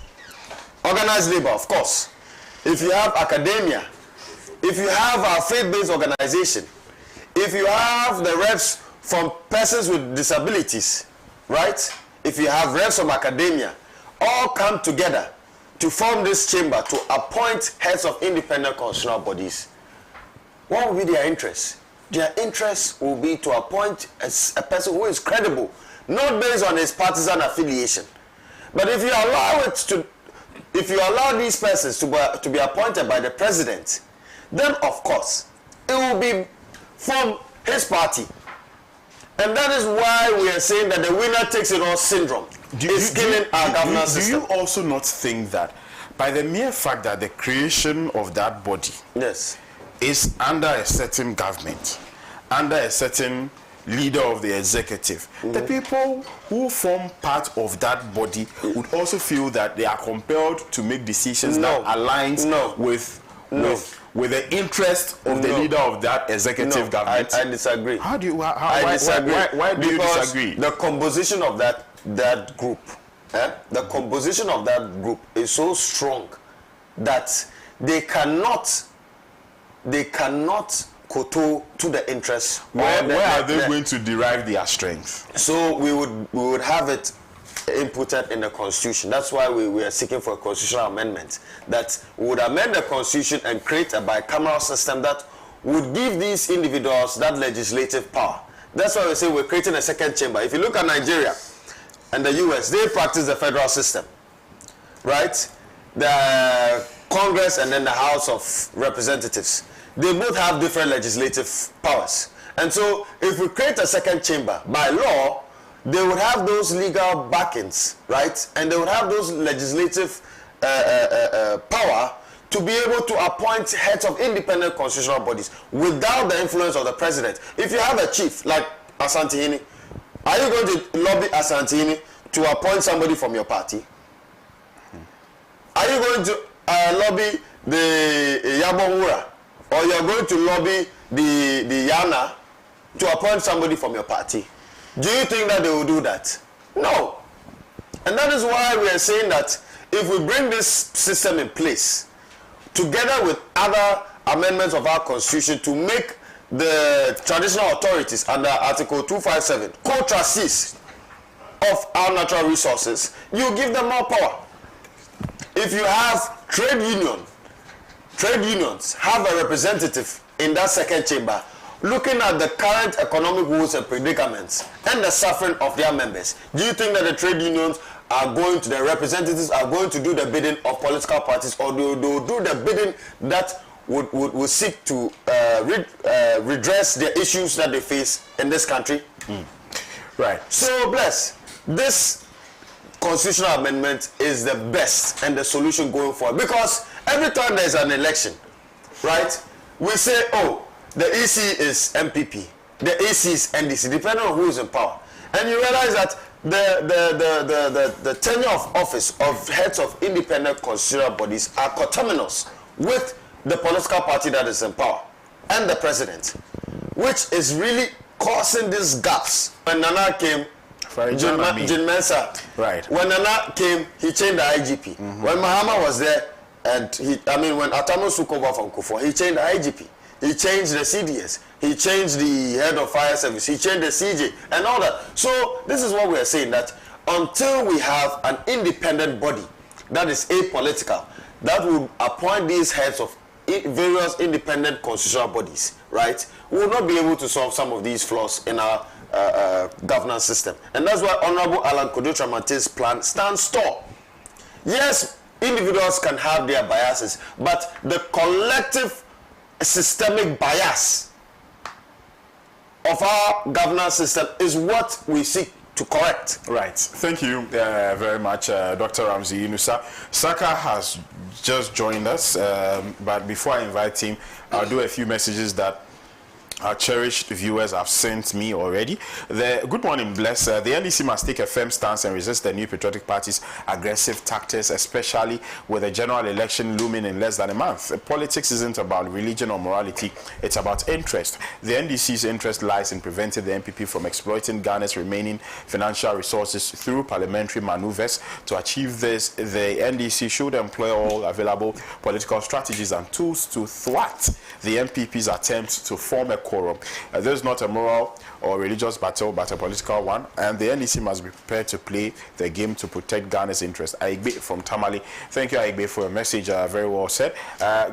organized labor, of course, if you have academia, if you have a faith-based organization, if you have the reps from persons with disabilities, right, if you have reps from academia, all come together to form this chamber to appoint heads of independent constitutional bodies, what will be their interest? Their interest will be to appoint a person who is credible, not based on his partisan affiliation. But if you allow these persons to be appointed by the president, then of course it will be from his party. And that is why we are saying that the winner takes it all syndrome is killing our governance system. Do you also not think that by the mere fact that the creation of that body, yes, is under a certain government, under a certain leader of the executive, the people who form part of that body would also feel that they are compelled to make decisions that align with the interest of the leader of that executive government? I disagree. How do you? I disagree. Why do you disagree? The composition of that group, the composition of that group is so strong that they cannot kowtow to the interest. Where are they going to derive their strength? So we would have it inputted in the constitution. That's why we are seeking for a constitutional amendment, that we would amend the constitution and create a bicameral system that would give these individuals that legislative power. That's why we say we're creating a second chamber. If you look at Nigeria and the US, they practice the federal system, right? The Congress and then the House of Representatives, they both have different legislative powers. And so if we create a second chamber, by law, they would have those legal backings, right? And they would have those legislative power to be able to appoint heads of independent constitutional bodies without the influence of the president. If you have a chief like Asantehene, are you going to lobby Asantehene to appoint somebody from your party? Are you going to lobby the Yabonwura? Or you're going to lobby the Yana to appoint somebody from your party? Do you think that they will do that? No. And that is why we are saying that if we bring this system in place, together with other amendments of our constitution to make the traditional authorities under Article 257 co-trustees of our natural resources, you give them more power. If you have trade unions have a representative in that second chamber looking at the current economic woes and predicaments and the suffering of their members, do you think that the trade unions are going to, the representatives are going to do the bidding of political parties, or they will do the bidding that would seek to redress the issues that they face in this country? Right. So bless, this constitutional amendment is the best and the solution going forward, because every time there's an election, right, we say, oh, the EC is MPP, the AC is NDC, depending on who is in power. And you realize that the tenure of office of heads of independent constitutional bodies are coterminous with the political party that is in power and the president, which is really causing these gaps. When Nana came Jim Mensah. Right. When Nana came, he changed the IGP. When Mahama was there, and when Atamos took over from Kufuor, he changed the IGP. He changed the CDS. He changed the head of fire service. He changed the CJ and all that. So this is what we are saying, that until we have an independent body that is apolitical, that will appoint these heads of various independent constitutional bodies, right, we will not be able to solve some of these flaws in our governance system. And that's why Honorable Alan Kojo-Tramante's plan stands tall. Yes, individuals can have their biases, but the collective systemic bias of our governance system is what we seek to correct. Right. Thank you very much, Dr. Ramsey Yunusa. Saka has just joined us, but before I invite him, I'll do a few messages that our cherished viewers have sent me already. Good morning, Bless. The NDC must take a firm stance and resist the New Patriotic Party's aggressive tactics, especially with the general election looming in less than a month. Politics isn't about religion or morality, it's about interest. The NDC's interest lies in preventing the NPP from exploiting Ghana's remaining financial resources through parliamentary maneuvers. To achieve this, the NDC should employ all available political strategies and tools to thwart the NPP's attempts to form a quorum. This is not a moral or religious battle, but a political one, and the NDC must be prepared to play the game to protect Ghana's interests. Aigbe from Tamale. Thank you, Aigbe, for your message. Very well said.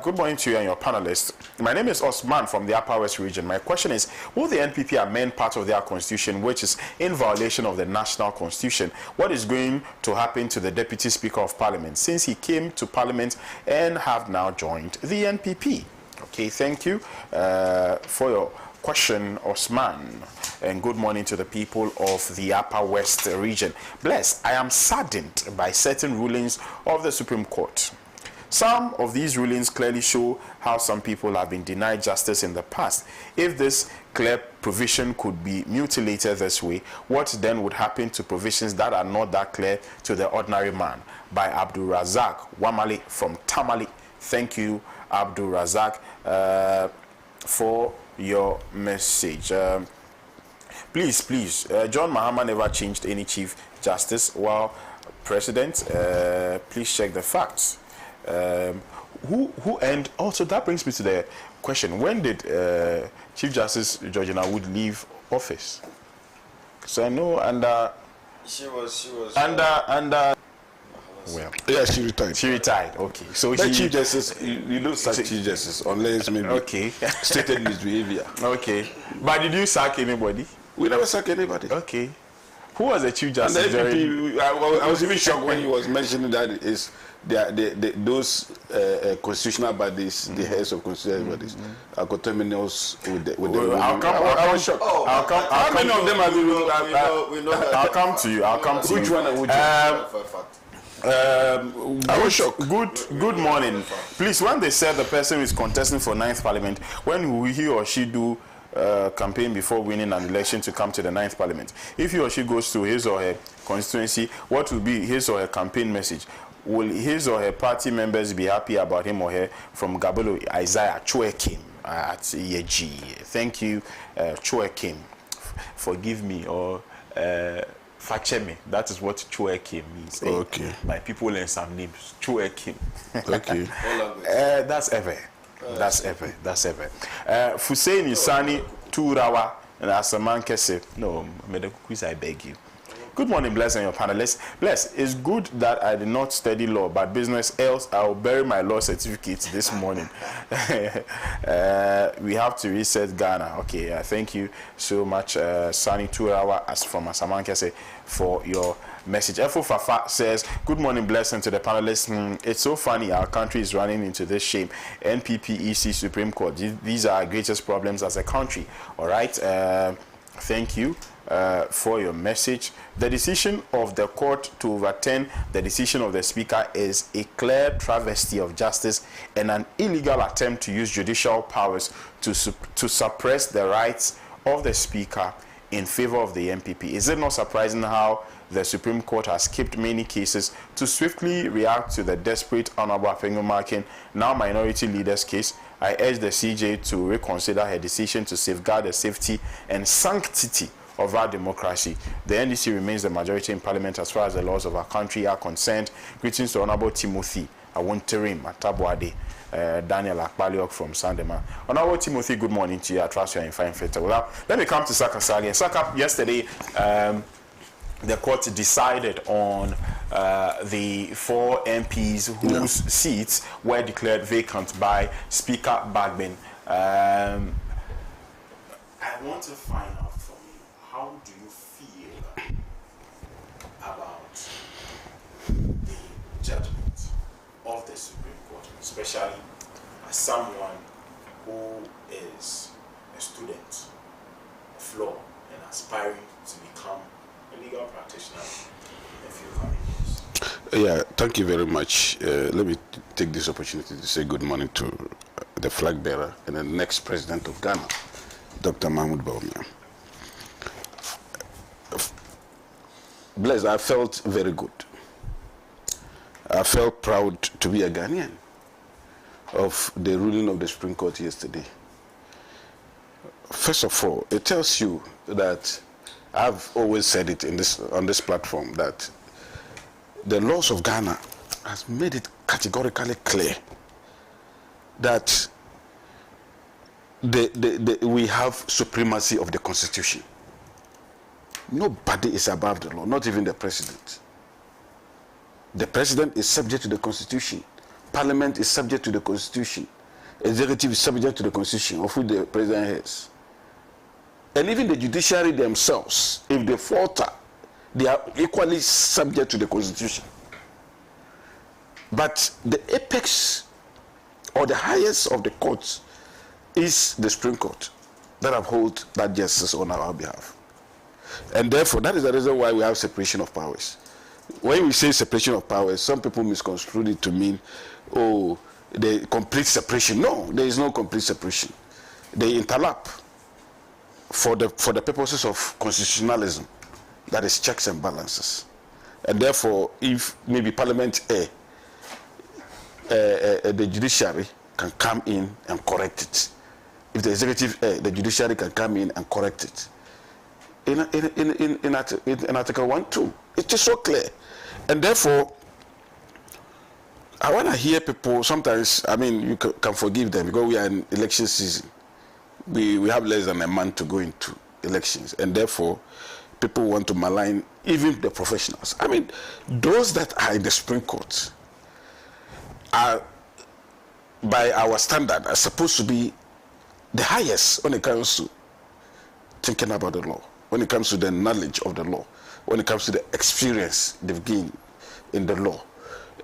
Good morning to you and your panelists. My name is Osman from the Upper West region. My question is, will the NPP amend part of their constitution which is in violation of the national constitution? What is going to happen to the Deputy Speaker of Parliament since he came to Parliament and have now joined the NPP? Okay, thank you for your question, Osman, and good morning to the people of the Upper West region. Bless, I am saddened by certain rulings of the Supreme Court. Some of these rulings clearly show how some people have been denied justice in the past. If this clear provision could be mutilated this way, what then would happen to provisions that are not that clear to the ordinary man? By Abdul Razak Wamali from Tamale. Thank you, Abdul Razak, for your message. Please, John Mahama never changed any Chief Justice while President. Please check the facts. And also that brings me to the question: when did Chief Justice Georgina Wood leave office? So I know she was under. Well, yeah, she retired. She retired. Okay, so the Chief Justice, you don't sack Chief Justice unless maybe stated misbehavior. Okay, but did you sack anybody? We never sack anybody. Okay, who was the Chief Justice? I was even shocked when he was mentioning that is those constitutional bodies, the heads of constitutional bodies, are coterminous with the. I was shocked. How many of them have we know that. I'll come to you. Which one would you? I was shocked. Good morning. Please, when they said the person is contesting for 9th Parliament, when will he or she do campaign before winning an election to come to the 9th Parliament? If he or she goes to his or her constituency, what will be his or her campaign message? Will his or her party members be happy about him or her? From Gabelo Isaiah Chuekim at Yeji. Thank you, Chuekim. Forgive me, or Facheme, that is what Chuekim means. Okay. My people learn some names. Chuekim. Okay. That's ever. Fusein Isani Turawa and Asaman Kese. No, Medekukwis, I beg you. Good morning, Bless, and your panelists. Bless, it's good that I did not study law, but business, else I will bury my law certificate this morning. We have to reset Ghana. Okay, thank you so much, Sani Turawa, as from Asamankese, for your message. Efo Fafa says, good morning, Blessing, to the panelists. It's so funny our country is running into this shame. NPP, EC, Supreme Court. These are our greatest problems as a country. All right. Thank you for your message. The decision of the court to overturn the decision of the Speaker is a clear travesty of justice and an illegal attempt to use judicial powers to suppress the rights of the Speaker in favor of the NPP. Is it not surprising how the Supreme Court has skipped many cases to swiftly react to the desperate Honorable Afenyo-Markin, now minority leader's case? I urge the CJ to reconsider her decision to safeguard the safety and sanctity of our democracy. The NDC remains the majority in parliament as far as the laws of our country are concerned. Greetings to Honorable Timothy Awonterim Atabuade, Daniel Akpaliok from Sandema. Honorable Timothy, good morning to you. I trust you are in fine fit. Well, let me come to Saka Sali. Saka, yesterday, the court decided on the 4 MPs whose seats were declared vacant by Speaker Bagbin. I want to find out from you, how do you feel about the judgment of the Supreme Court, especially as someone who is a student of law and aspiring to become a legal practitioner in a few coming years? Yeah, thank you very much. Let me take this opportunity to say good morning to the flag bearer and the next president of Ghana, Dr. Mahmoud Bawumia. Blessed, I felt very good. I felt proud to be a Ghanaian of the ruling of the Supreme Court yesterday. First of all, it tells you that I've always said it on this platform that the laws of Ghana has made it categorically clear that we have supremacy of the Constitution. Nobody is above the law, not even the president. The president is subject to the Constitution. Parliament is subject to the Constitution. Executive is subject to the Constitution, of which the president has. And even the judiciary themselves, if they falter, they are equally subject to the Constitution. But the apex or the highest of the courts is the Supreme Court that upholds that justice on our behalf. And therefore, that is the reason why we have separation of powers. When we say separation of powers, some people misconstrue it to mean, oh, the complete separation. No, there is no complete separation. They interlap for the purposes of constitutionalism, that is checks and balances. And therefore, if maybe Parliament the judiciary can come in and correct it. If the executive the judiciary can come in and correct it. In Article 1.2, it is so clear. And therefore, I want to hear people, sometimes, I mean, you can forgive them because we are in election season. We have less than a month to go into elections, and therefore, people want to malign even the professionals. I mean, those that are in the Supreme Court are, by our standard, are supposed to be the highest when it comes to thinking about the law, when it comes to the knowledge of the law, when it comes to the experience they've gained in the law.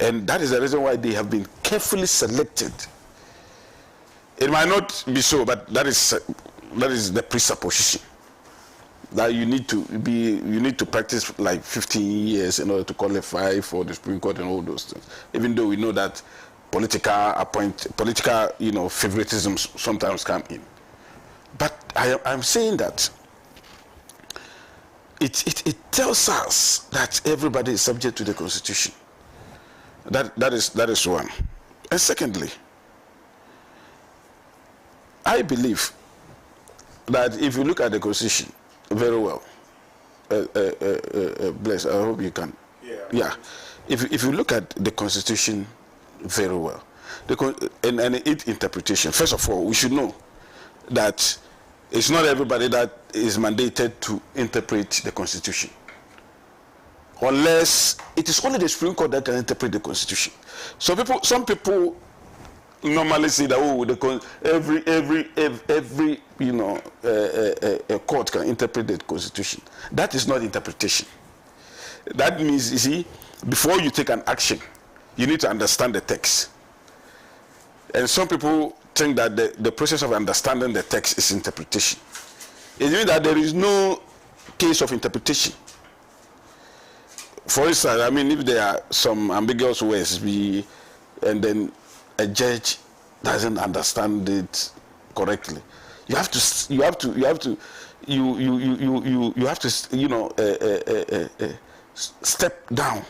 And that is the reason why they have been carefully selected. It might not be so, but that is the presupposition. That you need to practice like 15 years in order to qualify for the Supreme Court and all those things. Even though we know that political favoritisms sometimes come in. But I'm saying that it tells us that everybody is subject to the Constitution. That is one. And secondly, I believe that if you look at the Constitution very well, Bless, I hope you can. Yeah. If you look at the Constitution very well, and its interpretation, first of all, we should know that it's not everybody that is mandated to interpret the Constitution. Unless it is only the Supreme Court that can interpret the Constitution. So some people normally say that every court can interpret the Constitution. That is not interpretation. That means, you see, before you take an action, you need to understand the text. And some people think that the process of understanding the text is interpretation. It means that there is no case of interpretation. For instance, I mean, if there are some ambiguous words, and then a judge doesn't understand it correctly, you have to step down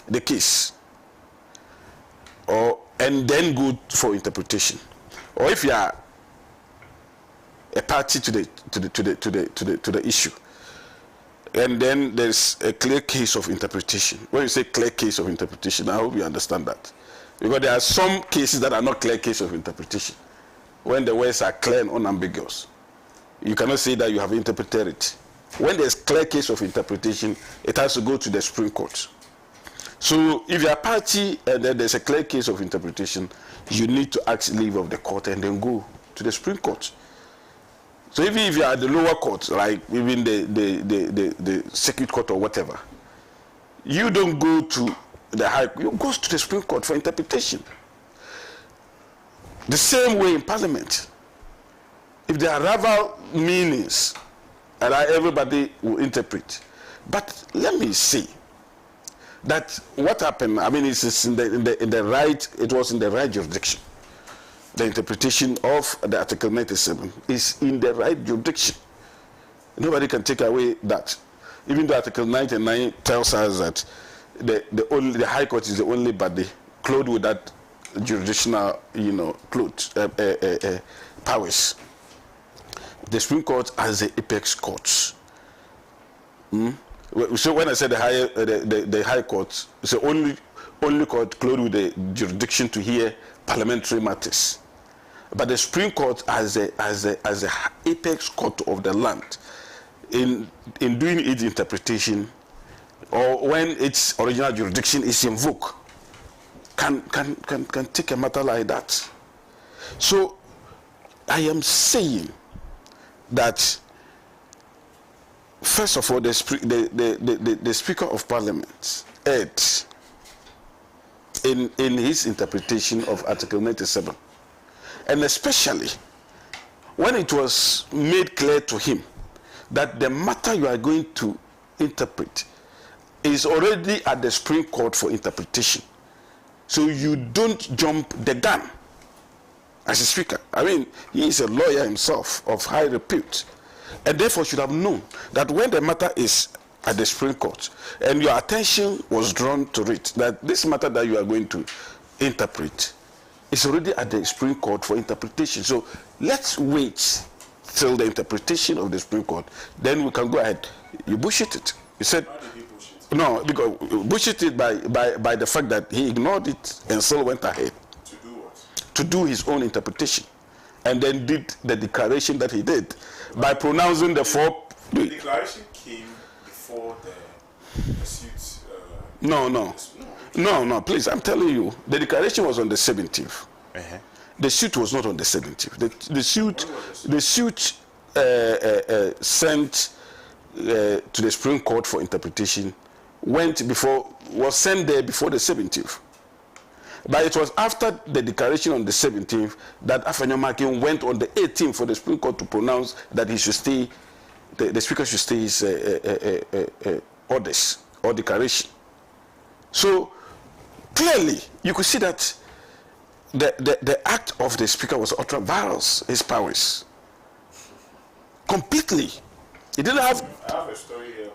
the case, and then go for interpretation. Or if you are a party to the issue. And then there's a clear case of interpretation. When you say clear case of interpretation, I hope you understand that. Because there are some cases that are not clear case of interpretation. When the words are clear and unambiguous, you cannot say that you have interpreted it. When there's clear case of interpretation, it has to go to the Supreme Court. So if you're a party and then there's a clear case of interpretation, you need to ask leave of the court and then go to the Supreme Court. So even if you are at the lower court, like even the circuit court or whatever, you don't go to the high court, you go to the Supreme Court for interpretation. The same way in Parliament. If there are rival meanings, and everybody will interpret. But let me say that what happened, I mean, it's in the right, it was in the right jurisdiction. The interpretation of the Article 97 is in the right jurisdiction. Nobody can take away that. Even though Article 99 tells us that the High Court is the only body clothed with that jurisdictional, powers. The Supreme Court has the apex courts. So when I said the High Court, it's the only court clothed with the jurisdiction to hear parliamentary matters. But the Supreme Court has the apex court of the land in doing its interpretation, or when its original jurisdiction is invoked, can take a matter like that. So I am saying that first of all, the Speaker of Parliament erred in his interpretation of Article 97, and especially when it was made clear to him that the matter you are going to interpret is already at the Supreme Court for interpretation. So you don't jump the gun as a speaker. I mean, he is a lawyer himself of high repute, and therefore should have known that when the matter is at the Supreme Court and your attention was drawn to it, that this matter that you are going to interpret is already at the Supreme Court for interpretation. So let's wait till the interpretation of the Supreme Court, then we can go ahead. You bullshit it. You said, no, because bullshit it by the fact that he ignored it and still went ahead. To do what? To do his own interpretation, and then did the declaration that he did by pronouncing the four. The declaration came before the suit. No, please, I'm telling you, the declaration was on the 17th. The suit was not on the 17th. The suit sent to the Supreme Court for interpretation was sent there before the 17th. But it was after the declaration on the 17th that Afenyomakin went on the 18th for the Supreme Court to pronounce that he should stay, the Speaker should stay his orders or declaration. So clearly, you could see that the act of the Speaker was ultra virus, his powers. Completely. He didn't have... I have a story here on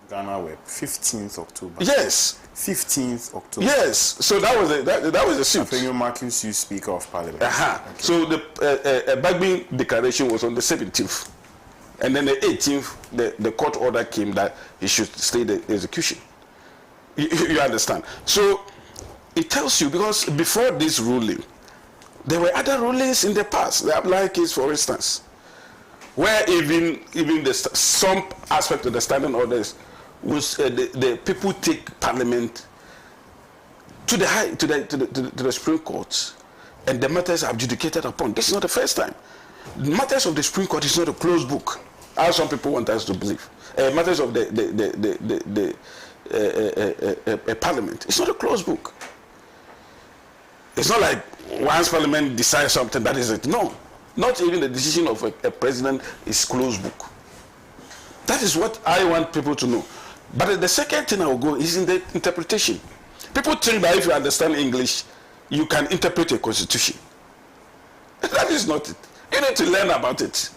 Ghana Web, 15th October. Yes. 15th October. Yes. So that was the suit. Afenyomakin, you Speaker of Parliament. Okay. So the Bagbin declaration was on the 17th. And then the 18th, the court order came that he should stay the execution. You understand? So it tells you, because before this ruling, there were other rulings in the past. The Abdullahi case, for instance, where even some aspect of the standing orders was the people take Parliament to the Supreme Court, and the matters are adjudicated upon. This is not the first time. The matters of the Supreme Court is not a closed book, as some people want us to believe. Matters of the Parliament, it's not a closed book. It's not like once Parliament decides something, that is it. No, not even the decision of a president is closed book. That is what I want people to know. But the second thing I will go is in the interpretation. People think that if you understand English, you can interpret a constitution. That is not it. You need to learn about it.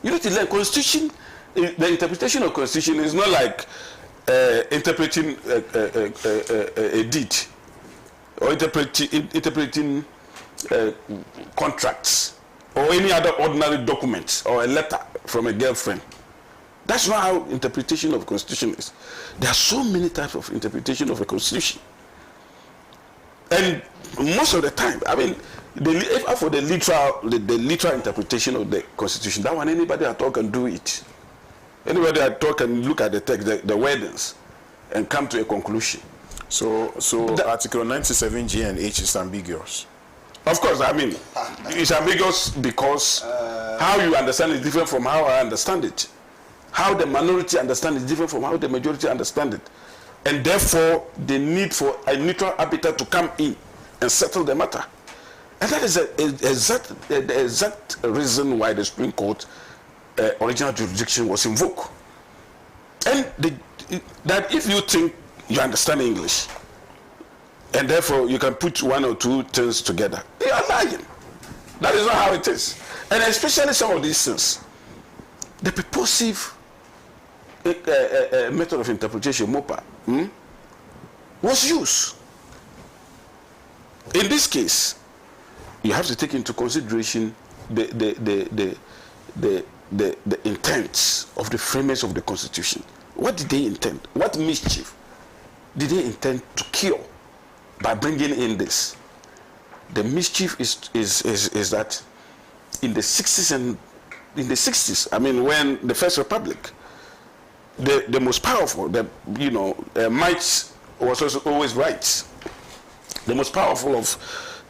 You need to learn constitution. The interpretation of constitution is not like interpreting a deed or interpreting contracts or any other ordinary documents or a letter. from a girlfriend. That's not how interpretation of constitution is. There are so many types of interpretation of a constitution. And most of the time, I mean, for the literal interpretation of the constitution, that one anybody at all can do it. Anybody at all can look at the text, the wordings, and come to a conclusion. So Article 97 G and H is ambiguous. Of course, I mean, it's ambiguous because how you understand it is different from how I understand it. How the minority understand it is different from how the majority understand it. And therefore, the need for a neutral arbiter to come in and settle the matter. And that is the exact reason why the Supreme Court original jurisdiction was invoked. And that if you think you understand English, and therefore you can put one or two things together, you are lying. That is not how it is. And especially some of these things, the purposive method of interpretation, MOPA, was used. In this case, you have to take into consideration the intent of the framers of the Constitution. What did they intend? What mischief did they intend to cure by bringing in this? The mischief is that in the 60s, I mean, when the First Republic, the most powerful, might was also always right. The most powerful of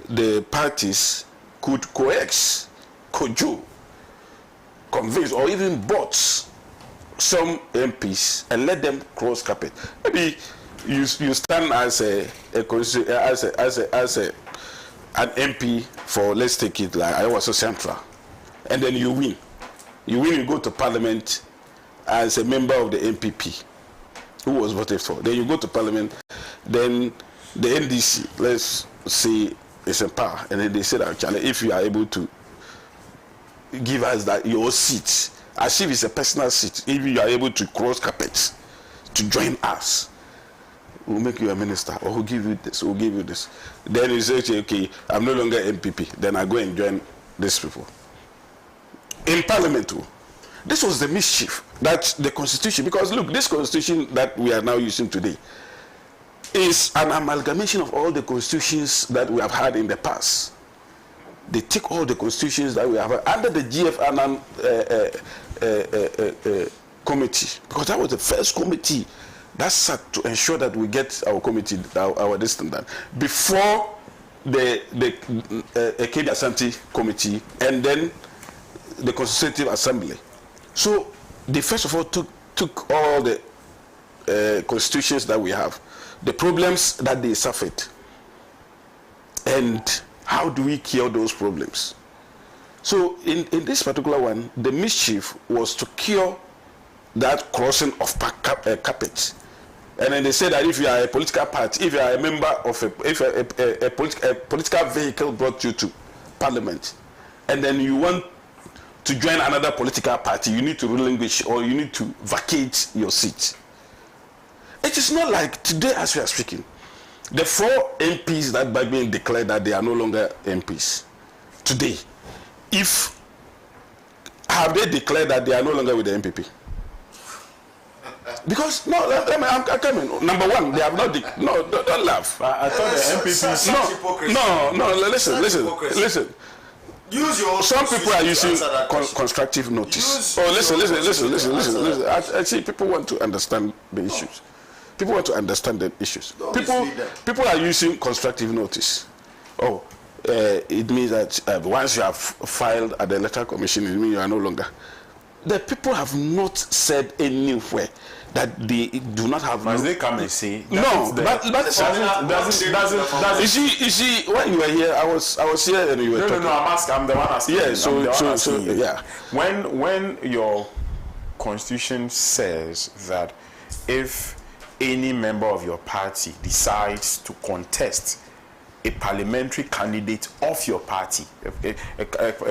the parties could coax, cajole, convince, or even bought some MPs and let them cross carpet. Maybe you stand as an MP for, let's take it like I was a Central, and then you win. You go to Parliament as a member of the MPP who was voted for. Then you go to Parliament, then the NDC, let's say, is in power, and then they said, actually, if you are able to give us that your seat, as if it's a personal seat, if you are able to cross carpets to join us, we'll make you a minister, or we'll give you this, we'll give you this. Then you say, okay, I'm no longer MPP, then I go and join these people. In Parliament too, this was the mischief that the Constitution, because look, this Constitution that we are now using today is an amalgamation of all the constitutions that we have had in the past. They take all the constitutions that we have had under the GFANAN committee, because that was the first committee that sat to ensure that we get our committee, our distance done, before the Ekedi Asante committee, and then the Constitutive Assembly. So they first of all took all the constitutions that we have, the problems that they suffered, and how do we cure those problems. So in this particular one, the mischief was to cure that crossing of carpet. And then they said that if you are a political party, if you are a member of a political vehicle brought you to Parliament, and then you want to join another political party, you need to relinquish or you need to vacate your seat. It is not like today as we are speaking, the 4 MPs that by being declared that they are no longer MPs today, have they declared that they are no longer with the MPP? Because I'm coming. Number one, they have not. No, don't laugh. I thought the MPP. No. Listen. Use your. Some people are using constructive notice. Listen. I see people want to understand the issues. People want to understand the issues. People are using constructive notice. It means that once you have filed at the Electoral Commission, it means you are no longer. The people have not said anywhere that they do not have. Must they come and say? No, but you see, when you were here, I was here and you were talking. No, I'm the one asking. Yeah, so yeah. When your constitution says that if any member of your party decides to contest a parliamentary candidate of your party, a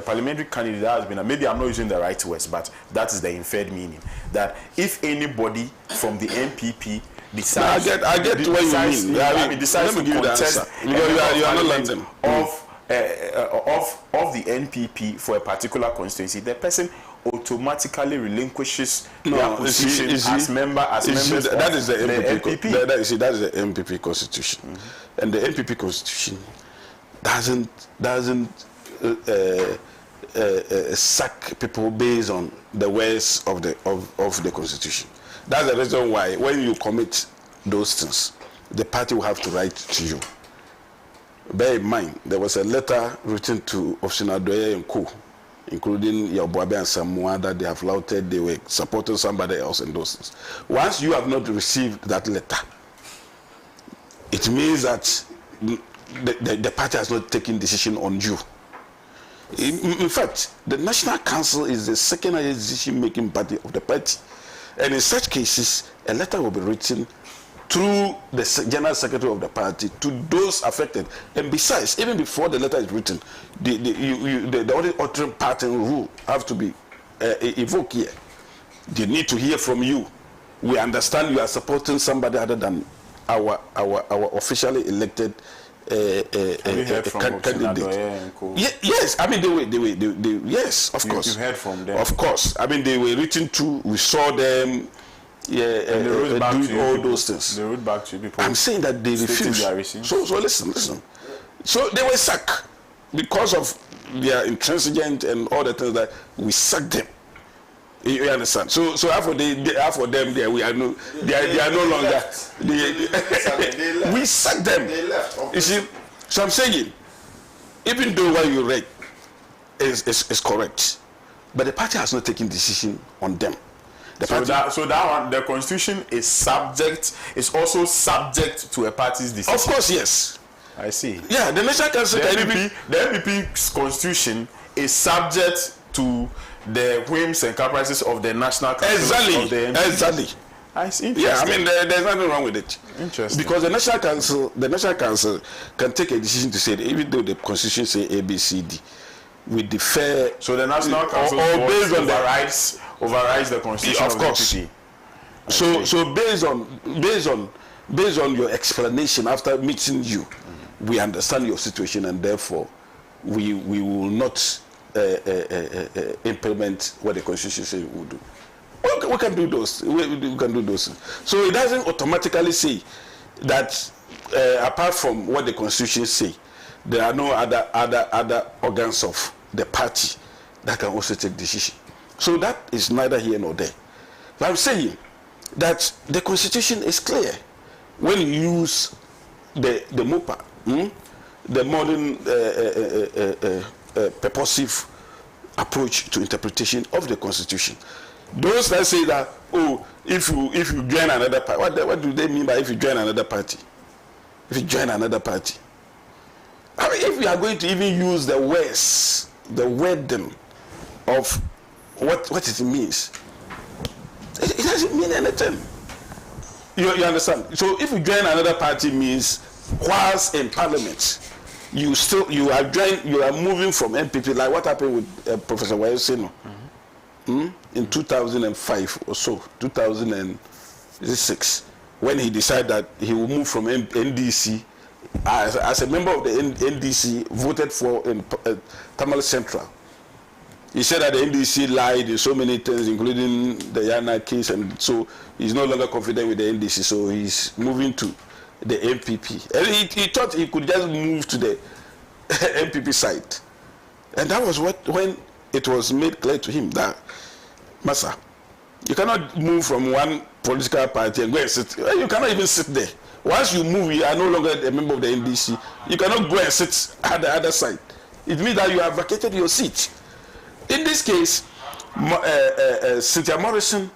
parliamentary candidate that has been, maybe I'm not using the right words, but that is the inferred meaning, that if anybody from the MPP decides, I get what you mean. Decides to contest you are not like them. of the NPP for a particular constituency, the person automatically relinquishes their position as members that is the MPP. That is the MPP constitution, and the MPP constitution doesn't sack people based on the words of the constitution. That's the reason why when you commit those things, the party will have to write to you. Bear in mind, there was a letter written to Officer Adoye and Co., including Yaboabe and Samoa, that they have flouted, they were supporting somebody else and those things. Once you have not received that letter, it means that the party has not taken decision on you. In fact, the National Council is the second highest decision-making body of the party. And in such cases, a letter will be written through the General Secretary of the party to those affected. And besides, even before the letter is written, the only authoring party who have to be evoked here. They need to hear from you. We understand you are supporting somebody other than our officially elected candidate. Yes, I mean they yes, of course. You heard from them. Of course, I mean they were written to. We saw them. Yeah, and they wrote back to you all people. Those things. They wrote back to you people. I'm saying that they refused. So listen. So they were sacked because of their intransigent and all the things that we sacked them. You understand? So after them, they are no longer. We sacked them. They left. You see, so I'm saying, even though what you read is correct, but the party has not taken decision on them. That one, the constitution is also subject to a party's decision. Of course, yes. I see. Yeah, the National Council, the MPP's constitution is subject to the whims and caprices of the National Council. Exactly. I see. Yeah, I mean, there's nothing wrong with it. Interesting. Because the National Council can take a decision to say that even though the constitution say A, B, C, D, we defer. So the National Council overrides the constitution of the MPP. So based on your explanation after meeting you, we understand your situation, and therefore we will not implement what the constitution says we will do. We can do those. We can do those. So it doesn't automatically say that apart from what the constitution say, there are no other organs of the party that can also take decision. So that is neither here nor there. But I'm saying that the constitution is clear when you use the MOPA, the modern purposive approach to interpretation of the constitution. Those that say that, if you join another party, what do they mean by if you join another party? If you join another party, I mean, if we are going to even use the words, the wording of what it means, it doesn't mean anything. You understand? So if you join another party means whilst in parliament, you are moving from MPP, like what happened with Professor Wayesino in 2005 or so, 2006, when he decided that he will move from NDC as a member of the NDC, voted for in Tamale Central. He said that the NDC lied in so many things, including the Yana case, and so he's no longer confident with the NDC, so he's moving to the MPP. And he thought he could just move to the MPP side. And that was when it was made clear to him that, Massa, you cannot move from one political party and go and sit. You cannot even sit there. Once you move, you are no longer a member of the NDC. You cannot go and sit at the other side. It means that you have vacated your seat. In this case, Cynthia Morrison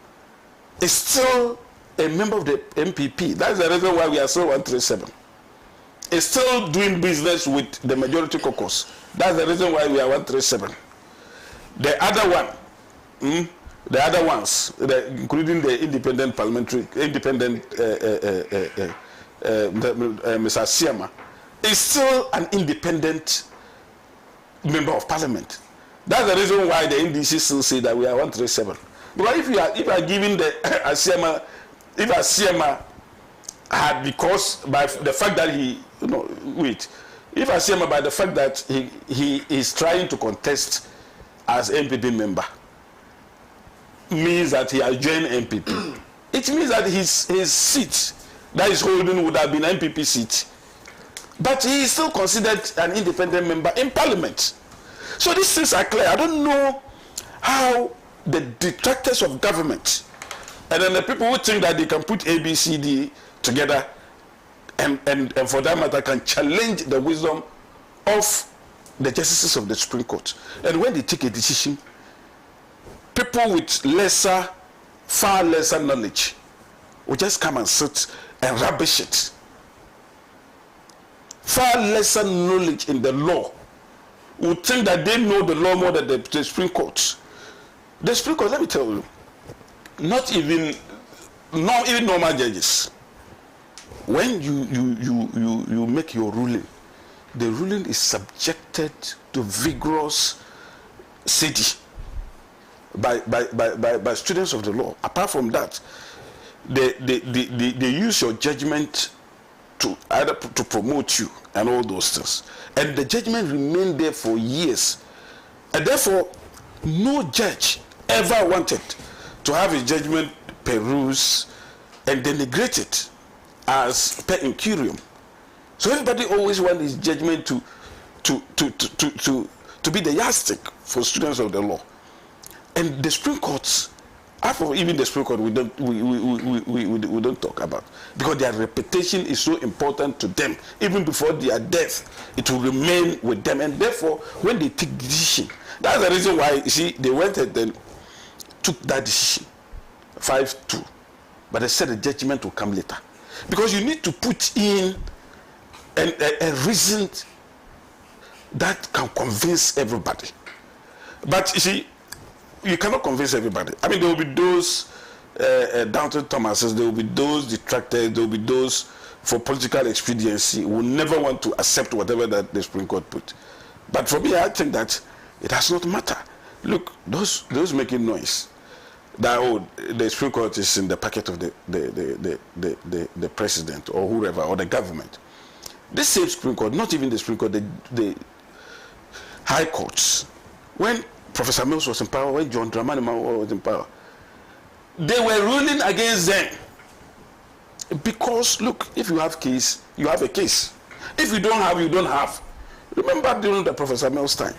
is still a member of the MPP. That's the reason why we are still 137. Is still doing business with the majority caucus. That's the reason why we are 137. The other ones, including the independent parliamentary, Mr. Siama, is still an independent member of parliament. That's the reason why the NDC still say that we are 137. Because if you are giving the Asiama, if Asiama had, because by the fact that if Asiama by the fact that he is trying to contest as MPP member, means that he has joined NPP. It means that his seat that he's holding would have been an NPP seat. But he is still considered an independent member in parliament. So these things are clear. I don't know how the detractors of government and then the people who think that they can put A, B, C, D together and for that matter can challenge the wisdom of the justices of the Supreme Court. And when they take a decision, people with far lesser knowledge will just come and sit and rubbish it. Far lesser knowledge in the law would think that they know the law more than the Supreme Court. The Supreme Court, let me tell you, not even normal judges. When you make your ruling, the ruling is subjected to vigorous study by students of the law. Apart from that, they use your judgment to either to promote you and all those things. And the judgment remained there for years. And therefore, no judge ever wanted to have his judgment perused and denigrated as per incurium. So everybody always wants his judgment to be the yardstick for students of the law. And the Supreme Courts, even the Supreme Court, we don't talk about, because their reputation is so important to them. Even before their death, it will remain with them. And therefore, when they take decision, that's the reason why, you see, they went and then took that decision, 5-2. But they said the judgment will come later. Because you need to put in a reason that can convince everybody. But you see, you cannot convince everybody. I mean, there will be those Downton Thomases, there will be those detractors, there will be those for political expediency who will never want to accept whatever that the Supreme Court put. But for me, I think that it does not matter. Look, those making noise, that the Supreme Court is in the pocket of the president or whoever, or the government. This same Supreme Court, not even the Supreme Court, the high courts, when Professor Mills was in power, when John Dramani Mahama was in power, they were ruling against them. Because, look, if you have case, you have a case. If you don't have, you don't have. Remember during the Professor Mills time,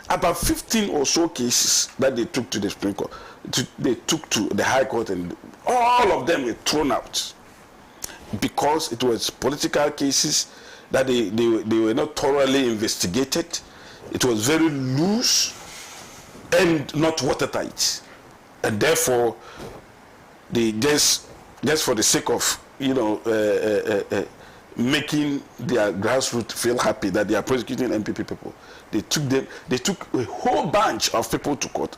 about 15 or so cases that they took to the Supreme Court, they took to the High Court, and all of them were thrown out. Because it was political cases that they were not thoroughly investigated. It was very loose and not watertight. And therefore, they just for the sake of, making their grassroots feel happy that they are prosecuting NPP people, they took a whole bunch of people to court.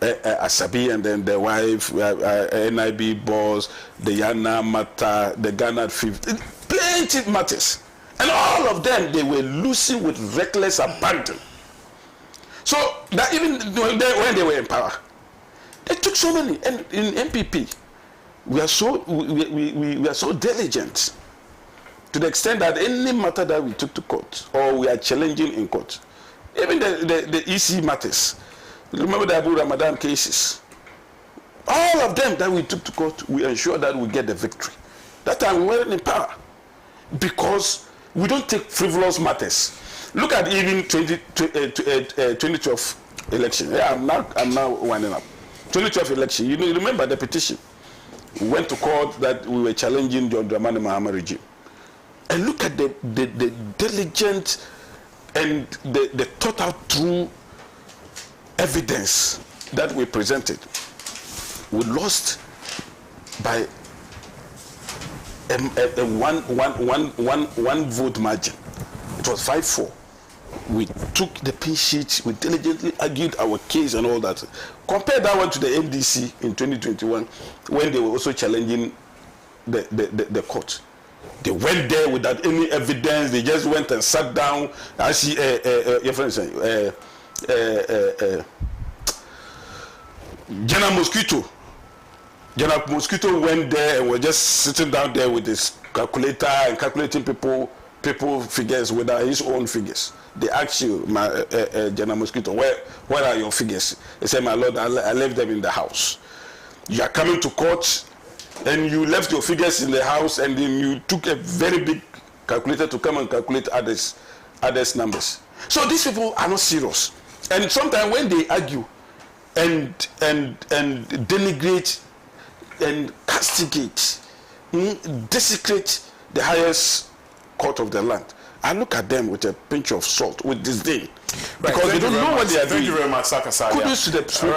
Asabi and then the wife, NIB boss, the Yana matter, the Ghana Fifth, plenty matters. And all of them, they were losing with reckless abandon. So that even when they were in power, they took so many. And in MPP, we are so diligent to the extent that any matter that we took to court or we are challenging in court, even the EC matters. Remember the Abu Ramadan cases. All of them that we took to court, we ensure that we get the victory. That time we weren't in power because we don't take frivolous matters. Look at even 2012 election. Yeah, I'm now winding up. 2012 election. You remember the petition? We went to court that we were challenging John Dramani Mahama regime. And look at the diligent and the thought out through evidence that we presented. We lost by a one vote margin. It was 5-4. We took the pin sheets, we diligently argued our case and all that. Compare that one to the MDC in 2021 when they were also challenging the court. They went there without any evidence. They just went and sat down. I see your friend saying, General Mosquito went there and was just sitting down there with his calculator and calculating people people figures without his own figures. They ask you, General Mosquito, where are your figures? He said, my Lord, I left them in the house. You are coming to court and you left your figures in the house, and then you took a very big calculator to come and calculate others numbers. So these people are not serious. And sometimes when they argue and denigrate and castigate, desecrate the highest court of the land, I look at them with a pinch of salt, with disdain, because they don't know what they are doing. Thank you very much, Saka Sadia. Kudos to the Supreme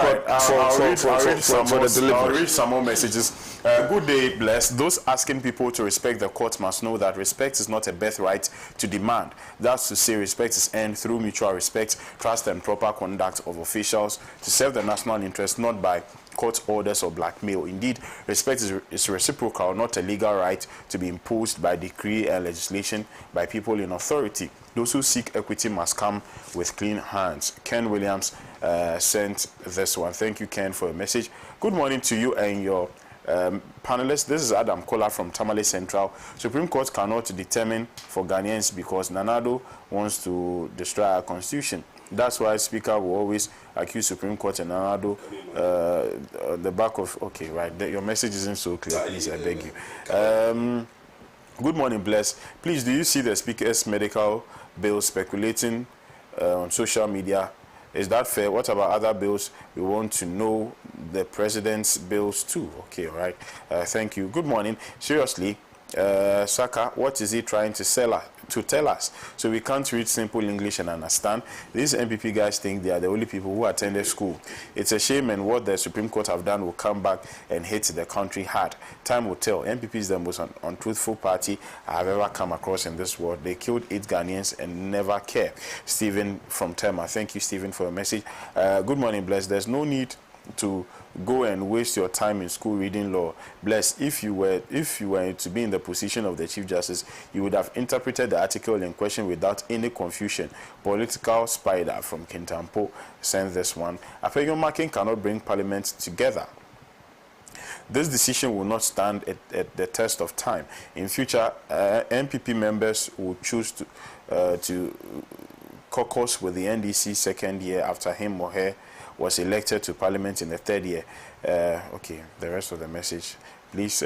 Court for the delivery. I'll read some more messages. Good day, blessed. Those asking people to respect the court must know that respect is not a birthright to demand. That's to say, respect is earned through mutual respect, trust, and proper conduct of officials to serve the national interest, not by court orders or blackmail. Indeed, respect is reciprocal, not a legal right to be imposed by decree and legislation by people in authority. Those who seek equity must come with clean hands. Ken Williams sent this one. Thank you, Ken, for your message. Good morning to you and your panelists. This is Adam Kola from Tamale Central. Supreme Court cannot determine for Ghanaians because Nanado wants to destroy our constitution. That's why Speaker will always accuse Supreme Court and Nanado the back of... Okay, right. Your message isn't so clear. Please, I beg you. Good morning, Bless. Please, do you see the Speaker's medical bill speculating on social media? Is that fair? What about other bills? We want to know the President's bills too. Okay, all right. Thank you. Good morning. Seriously, Saka, what is he trying to tell us? So we can't read simple English and understand. These MPP guys think they are the only people who attended school. It's a shame, and what the Supreme Court have done will come back and hit the country hard. Time will tell. MPP is the most untruthful party I have ever come across in this world. They killed 8 Ghanaians and never care. Stephen from Tema. Thank you, Stephen, for your message. Good morning, Bless. There's no need to go and waste your time in school reading law. Bless, if you were to be in the position of the Chief Justice, you would have interpreted the article in question without any confusion. Political Spider from Kintampo sent this one. Appeal marking cannot bring Parliament together. This decision will not stand at the test of time. In future, MPP members will choose to caucus with the NDC second year after him or her was elected to Parliament in the 3rd year. Okay, the rest of the message, please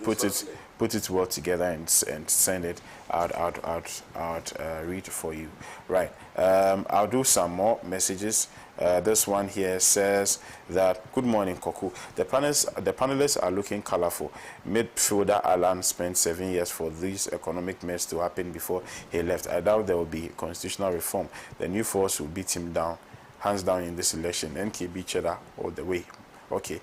put it well together and send it out. Read for you. Right. I'll do some more messages. This one here says that, good morning, Koku. The panelists are looking colorful. Midfielder Alan spent 7 years for this economic mess to happen before he left. I doubt there will be constitutional reform. The new force will beat him down, hands down, in this election. NKB cheddar all the way. Okay.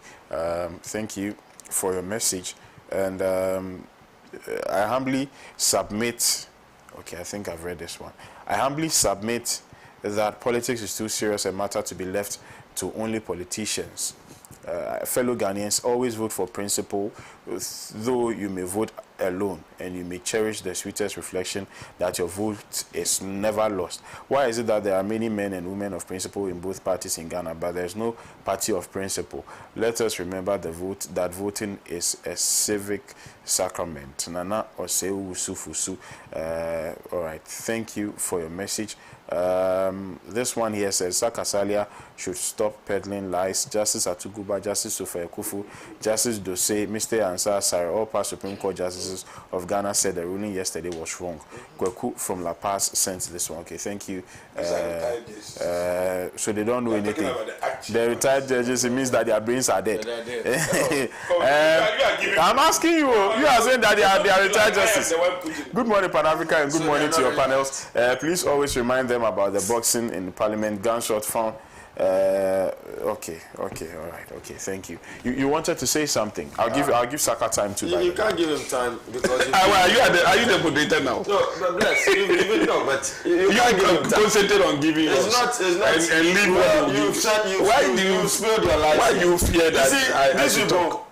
Thank you for your message. And I humbly submit, okay, I think I've read this one. I humbly submit that politics is too serious a matter to be left to only politicians. Fellow Ghanaians, always vote for principle, though you may vote alone, and you may cherish the sweetest reflection that your vote is never lost. Why is it that there are many men and women of principle in both parties in Ghana, but there is no party of principle? Let us remember that voting is a civic sacrament. Nana Oseu Sufusu. All right, thank you for your message. This one here says Saka Salia should stop peddling lies. Justice Atuguba, Justice Sofa Kufu, Justice Dose, Mr. Ansar Sarah, all past Supreme Court justices of Ghana said the ruling yesterday was wrong. Kweku from La Paz sent this one. Okay, thank you. So they don't do anything. The retired judges, it means that their brains are dead. I'm asking you, you are saying that they are retired justices. Good morning, Pan Africa, and good morning to your panels. Please always remind them about the boxing in Parliament, gunshot found. Okay, all right, okay, thank you. You wanted to say something. I'll give Saka time to. You can't give him time because. Are you the moderator now? No, but bless. You can't give him time. Concentrate on giving. It's not. And leave what you've said. You spilled your life. Why do you fear that? These people,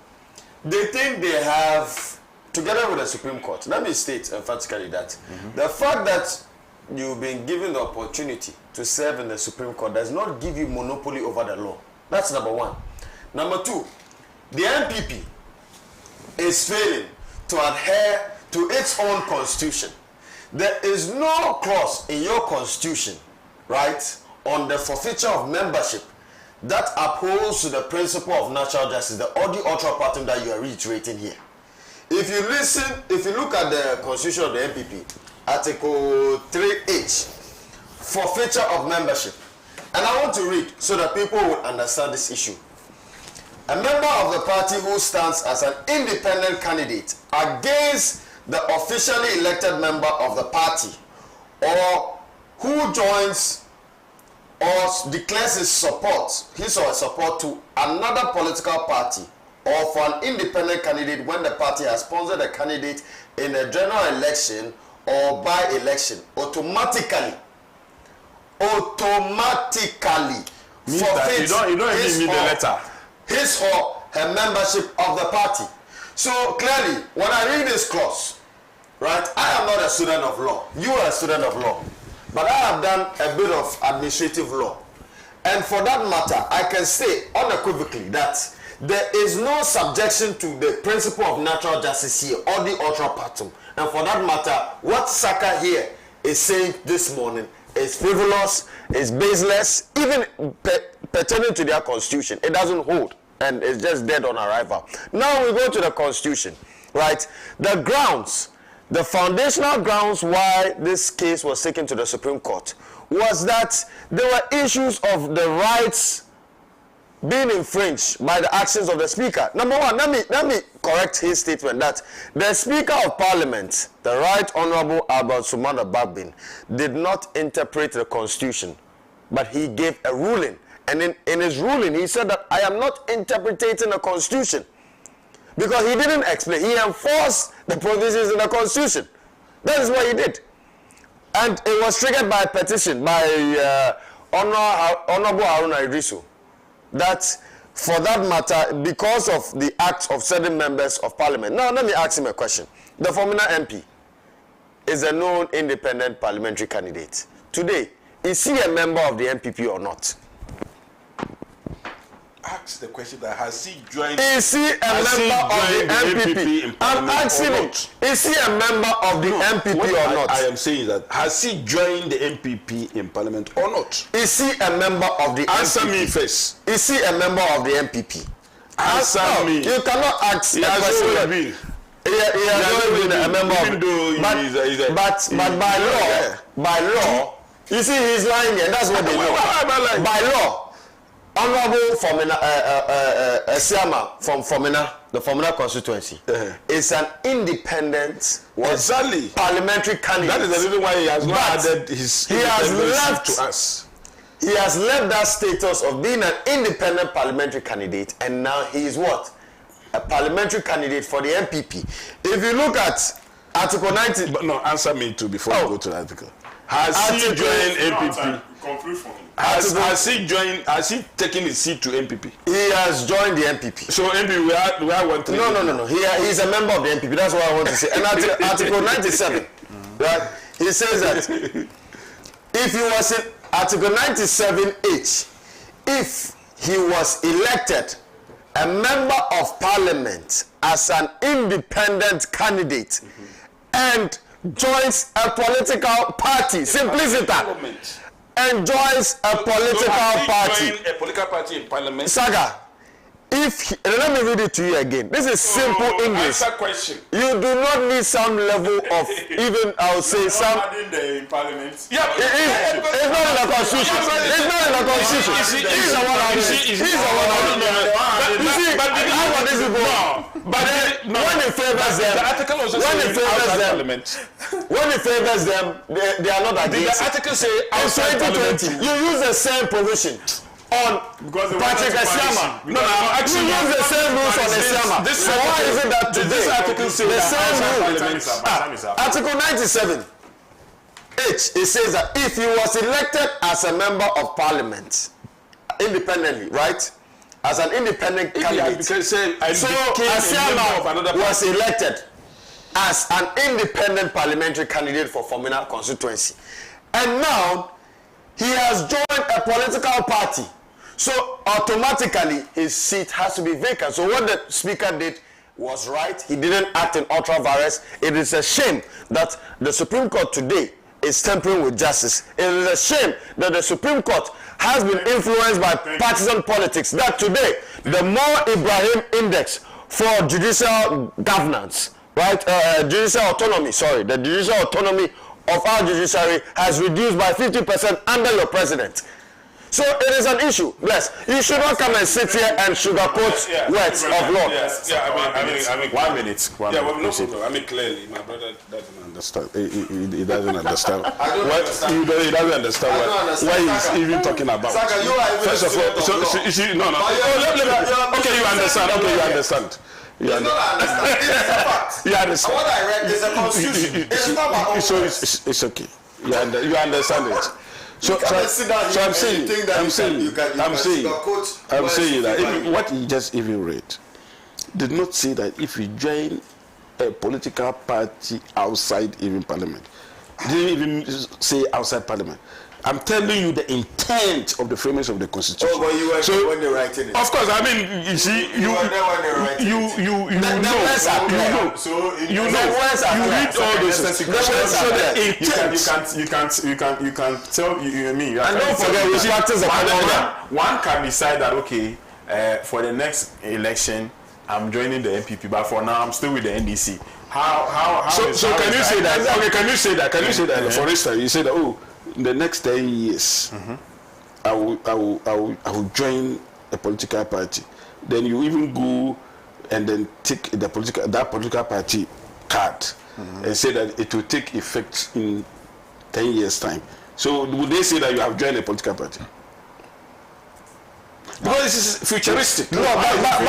they think they have, together with the Supreme Court. Let me state emphatically that the fact that you've been given the opportunity to serve in the Supreme Court does not give you monopoly over the law. That's number one. Number two, the NPP is failing to adhere to its own constitution. there is no clause in your constitution, right, on the forfeiture of membership that upholds to the principle of natural justice, the odi ultra partum that you are reiterating here. If you look at the constitution of the MPP, Article 3H, forfeiture of membership, and I want to read so that people will understand this issue. A member of the party who stands as an independent candidate against the officially elected member of the party, or who joins or declares his or her support to another political party or for an independent candidate when the party has sponsored a candidate in a general election or by-election, automatically forfeits you don't even need the letter. His or her membership of the party. So clearly, when I read this clause, right, I am not a student of law. You are a student of law. But I have done a bit of administrative law. And for that matter, I can say unequivocally that there is no subjection to the principle of natural justice here, or the ultra partum. And for that matter, what Saka here is saying this morning is frivolous, is baseless, even pertaining to their constitution. It doesn't hold, and it's just dead on arrival. Now we go to the constitution, right? The grounds, the foundational grounds why this case was taken to the Supreme Court was that there were issues of the rights being infringed by the actions of the Speaker. Number one, let me correct his statement that the Speaker of Parliament, the Right Honorable Albert Sumana Bagbin, did not interpret the Constitution, but he gave a ruling. And in his ruling, he said that I am not interpreting the Constitution, because he didn't explain. He enforced the provisions in the Constitution. That is what he did. And it was triggered by a petition by Honorable Haruna Idrisu, that for that matter, because of the acts of certain members of parliament. Now, let me ask him a question. The Fomina MP is a known independent parliamentary candidate. Today, is he a member of the MPP or not? Ask the question that has he joined? Is he a member of the MPP? I'm asking him, is he a member of the MPP or not? I am saying that, has he joined the MPP in parliament or not? Is he a member of the Answer MPP? me first. Is he a member of the MPP? Answer me. You cannot ask He a has question. always been. He has always been a member of Even though but by law, you see, he's lying here. That's what they know. By law, Honorable Fomina Siama from Fomina, the Fomina constituency, is an independent parliamentary candidate. That is the reason why he has not added his independence to us. He has left that status of being an independent parliamentary candidate, and now he is what? A parliamentary candidate for the MPP. If you look at Article 90... But no, answer me too before you go to the article. Has he joined MPP? Has he taken his seat to MPP? He has joined the MPP. So MPP, we are one thing. No. He is a member of the MPP. That's what I want to say. And Article 97, right? He says that if he was in Article 97H, if he was elected a member of parliament as an independent candidate and joins a political party, simplicity, and joins a political party. A political party in parliament. Saga, let me read it to you again. This is simple English. Answer question. You do not need some level of even, I would say, some. In parliament. Yeah, it's not in the constitution. It's not in the constitution. He's the one out there. He's the one out there. You see, but how about this people? But when it favors them, when it favors them, they are not against. The article say in 2020, you use the same provision on Patrick Esiama. No, I'm actually you use the same rules on Esiama. So why is it that today this article say the same rule? Article 97. H, it says that if he was elected as a member of parliament independently, right? As an independent candidate. Because so Asiama was elected as an independent parliamentary candidate for Fomina constituency. And now he has joined a political party. So automatically his seat has to be vacant. So what the speaker did was right. He didn't act in ultra vires. It is a shame that the Supreme Court today is tampering with justice. It is a shame that the Supreme Court has been influenced by partisan politics. That today, the more Ibrahim index for judicial governance, right, judicial autonomy, sorry, the judicial autonomy of our judiciary has reduced by 50% under your president. So it is an issue. Bless. You should not come and sit here and sugarcoat words of law. I mean, 1 minute. no problem. I mean, clearly, my brother doesn't understand. He doesn't understand. He doesn't understand what he's even talking about. Saka, you are even First of all, so you see, no. Okay, you understand. Okay, you understand. It's not understand. It's a fact. You understand. What I read is a constitution. It's not my own. So it's okay. You understand it. So I'm saying that what he just even read did not say that if you join a political party outside even parliament, didn't even say outside parliament. I'm telling you the intent of the framers of the constitution. Oh, but you were there when they writing it. Of course, I mean, you see, you know, you read all those things. You can tell me. And don't forget, we practice one can decide that okay, for the next election, I'm joining the NPP, but for now, I'm still with the NDC. So can you say that? Okay, can you say that? For instance, you say that in the next 10 years, I will join a political party. Then you even go and then take that political party card and say that it will take effect in 10 years' time. So would they say that you have joined a political party? Because this is futuristic. No, but you are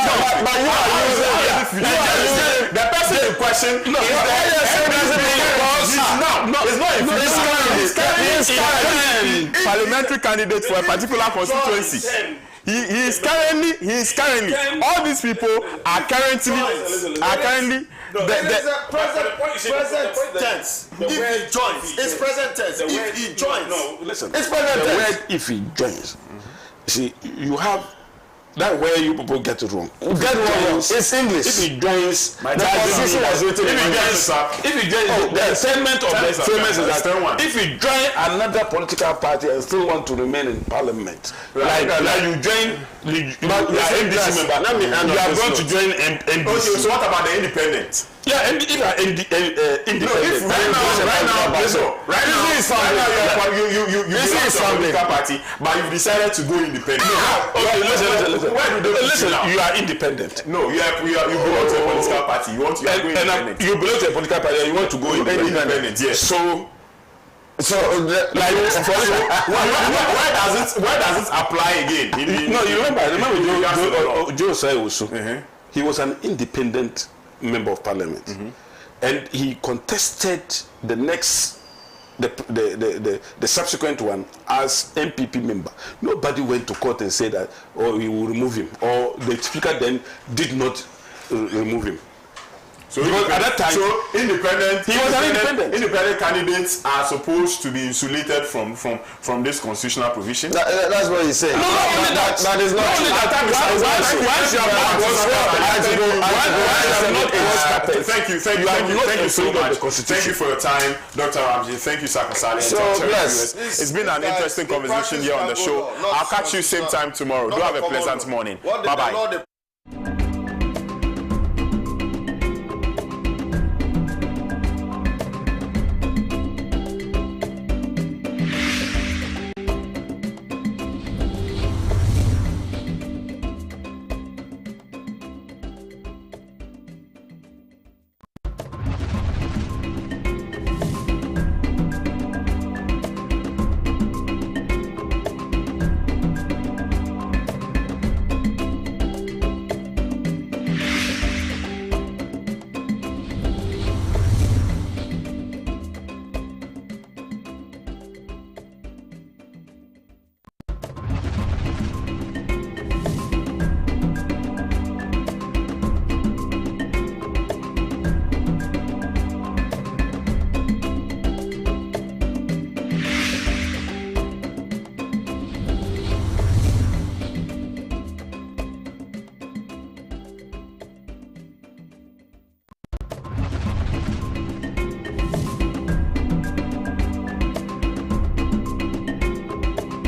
using the person in question. No, it's not parliamentary candidate for a particular constituency. He is currently all these people are currently present tense. If he joins, it's present tense. If he joins, no, listen. It's present tense. The word if he joins. See, you have that where you people get it wrong. It's English. If he joins, the constitution was written. If he joins, the assignment of the framers is that if you join another political party and still want to remain in parliament, like you join, you are NDC member. You are going to join NDC. Okay, so what about the independent? Yeah, if you are independent. Right now, you belong to a political party, but you've decided to go independent. Okay, listen. You are independent. No, you belong to a political party. You want to go independent. You belong to a political party and you want to go independent. Yes. So why does it apply again? No, you remember Joe Sayosu. He was an independent member of parliament, and he contested the subsequent one as MPP member. Nobody went to court and said that, he will remove him, or the speaker then did not remove him. So because at that time, he was an independent. Independent candidates are supposed to be insulated from this constitutional provision. That's what he's saying. That is not true. Thank you so much. Thank you for your time, Dr. Ramsey. Thank you, Sakasali. It's been an interesting conversation here on the show. I'll catch you same time tomorrow. Do have a pleasant morning. Bye bye.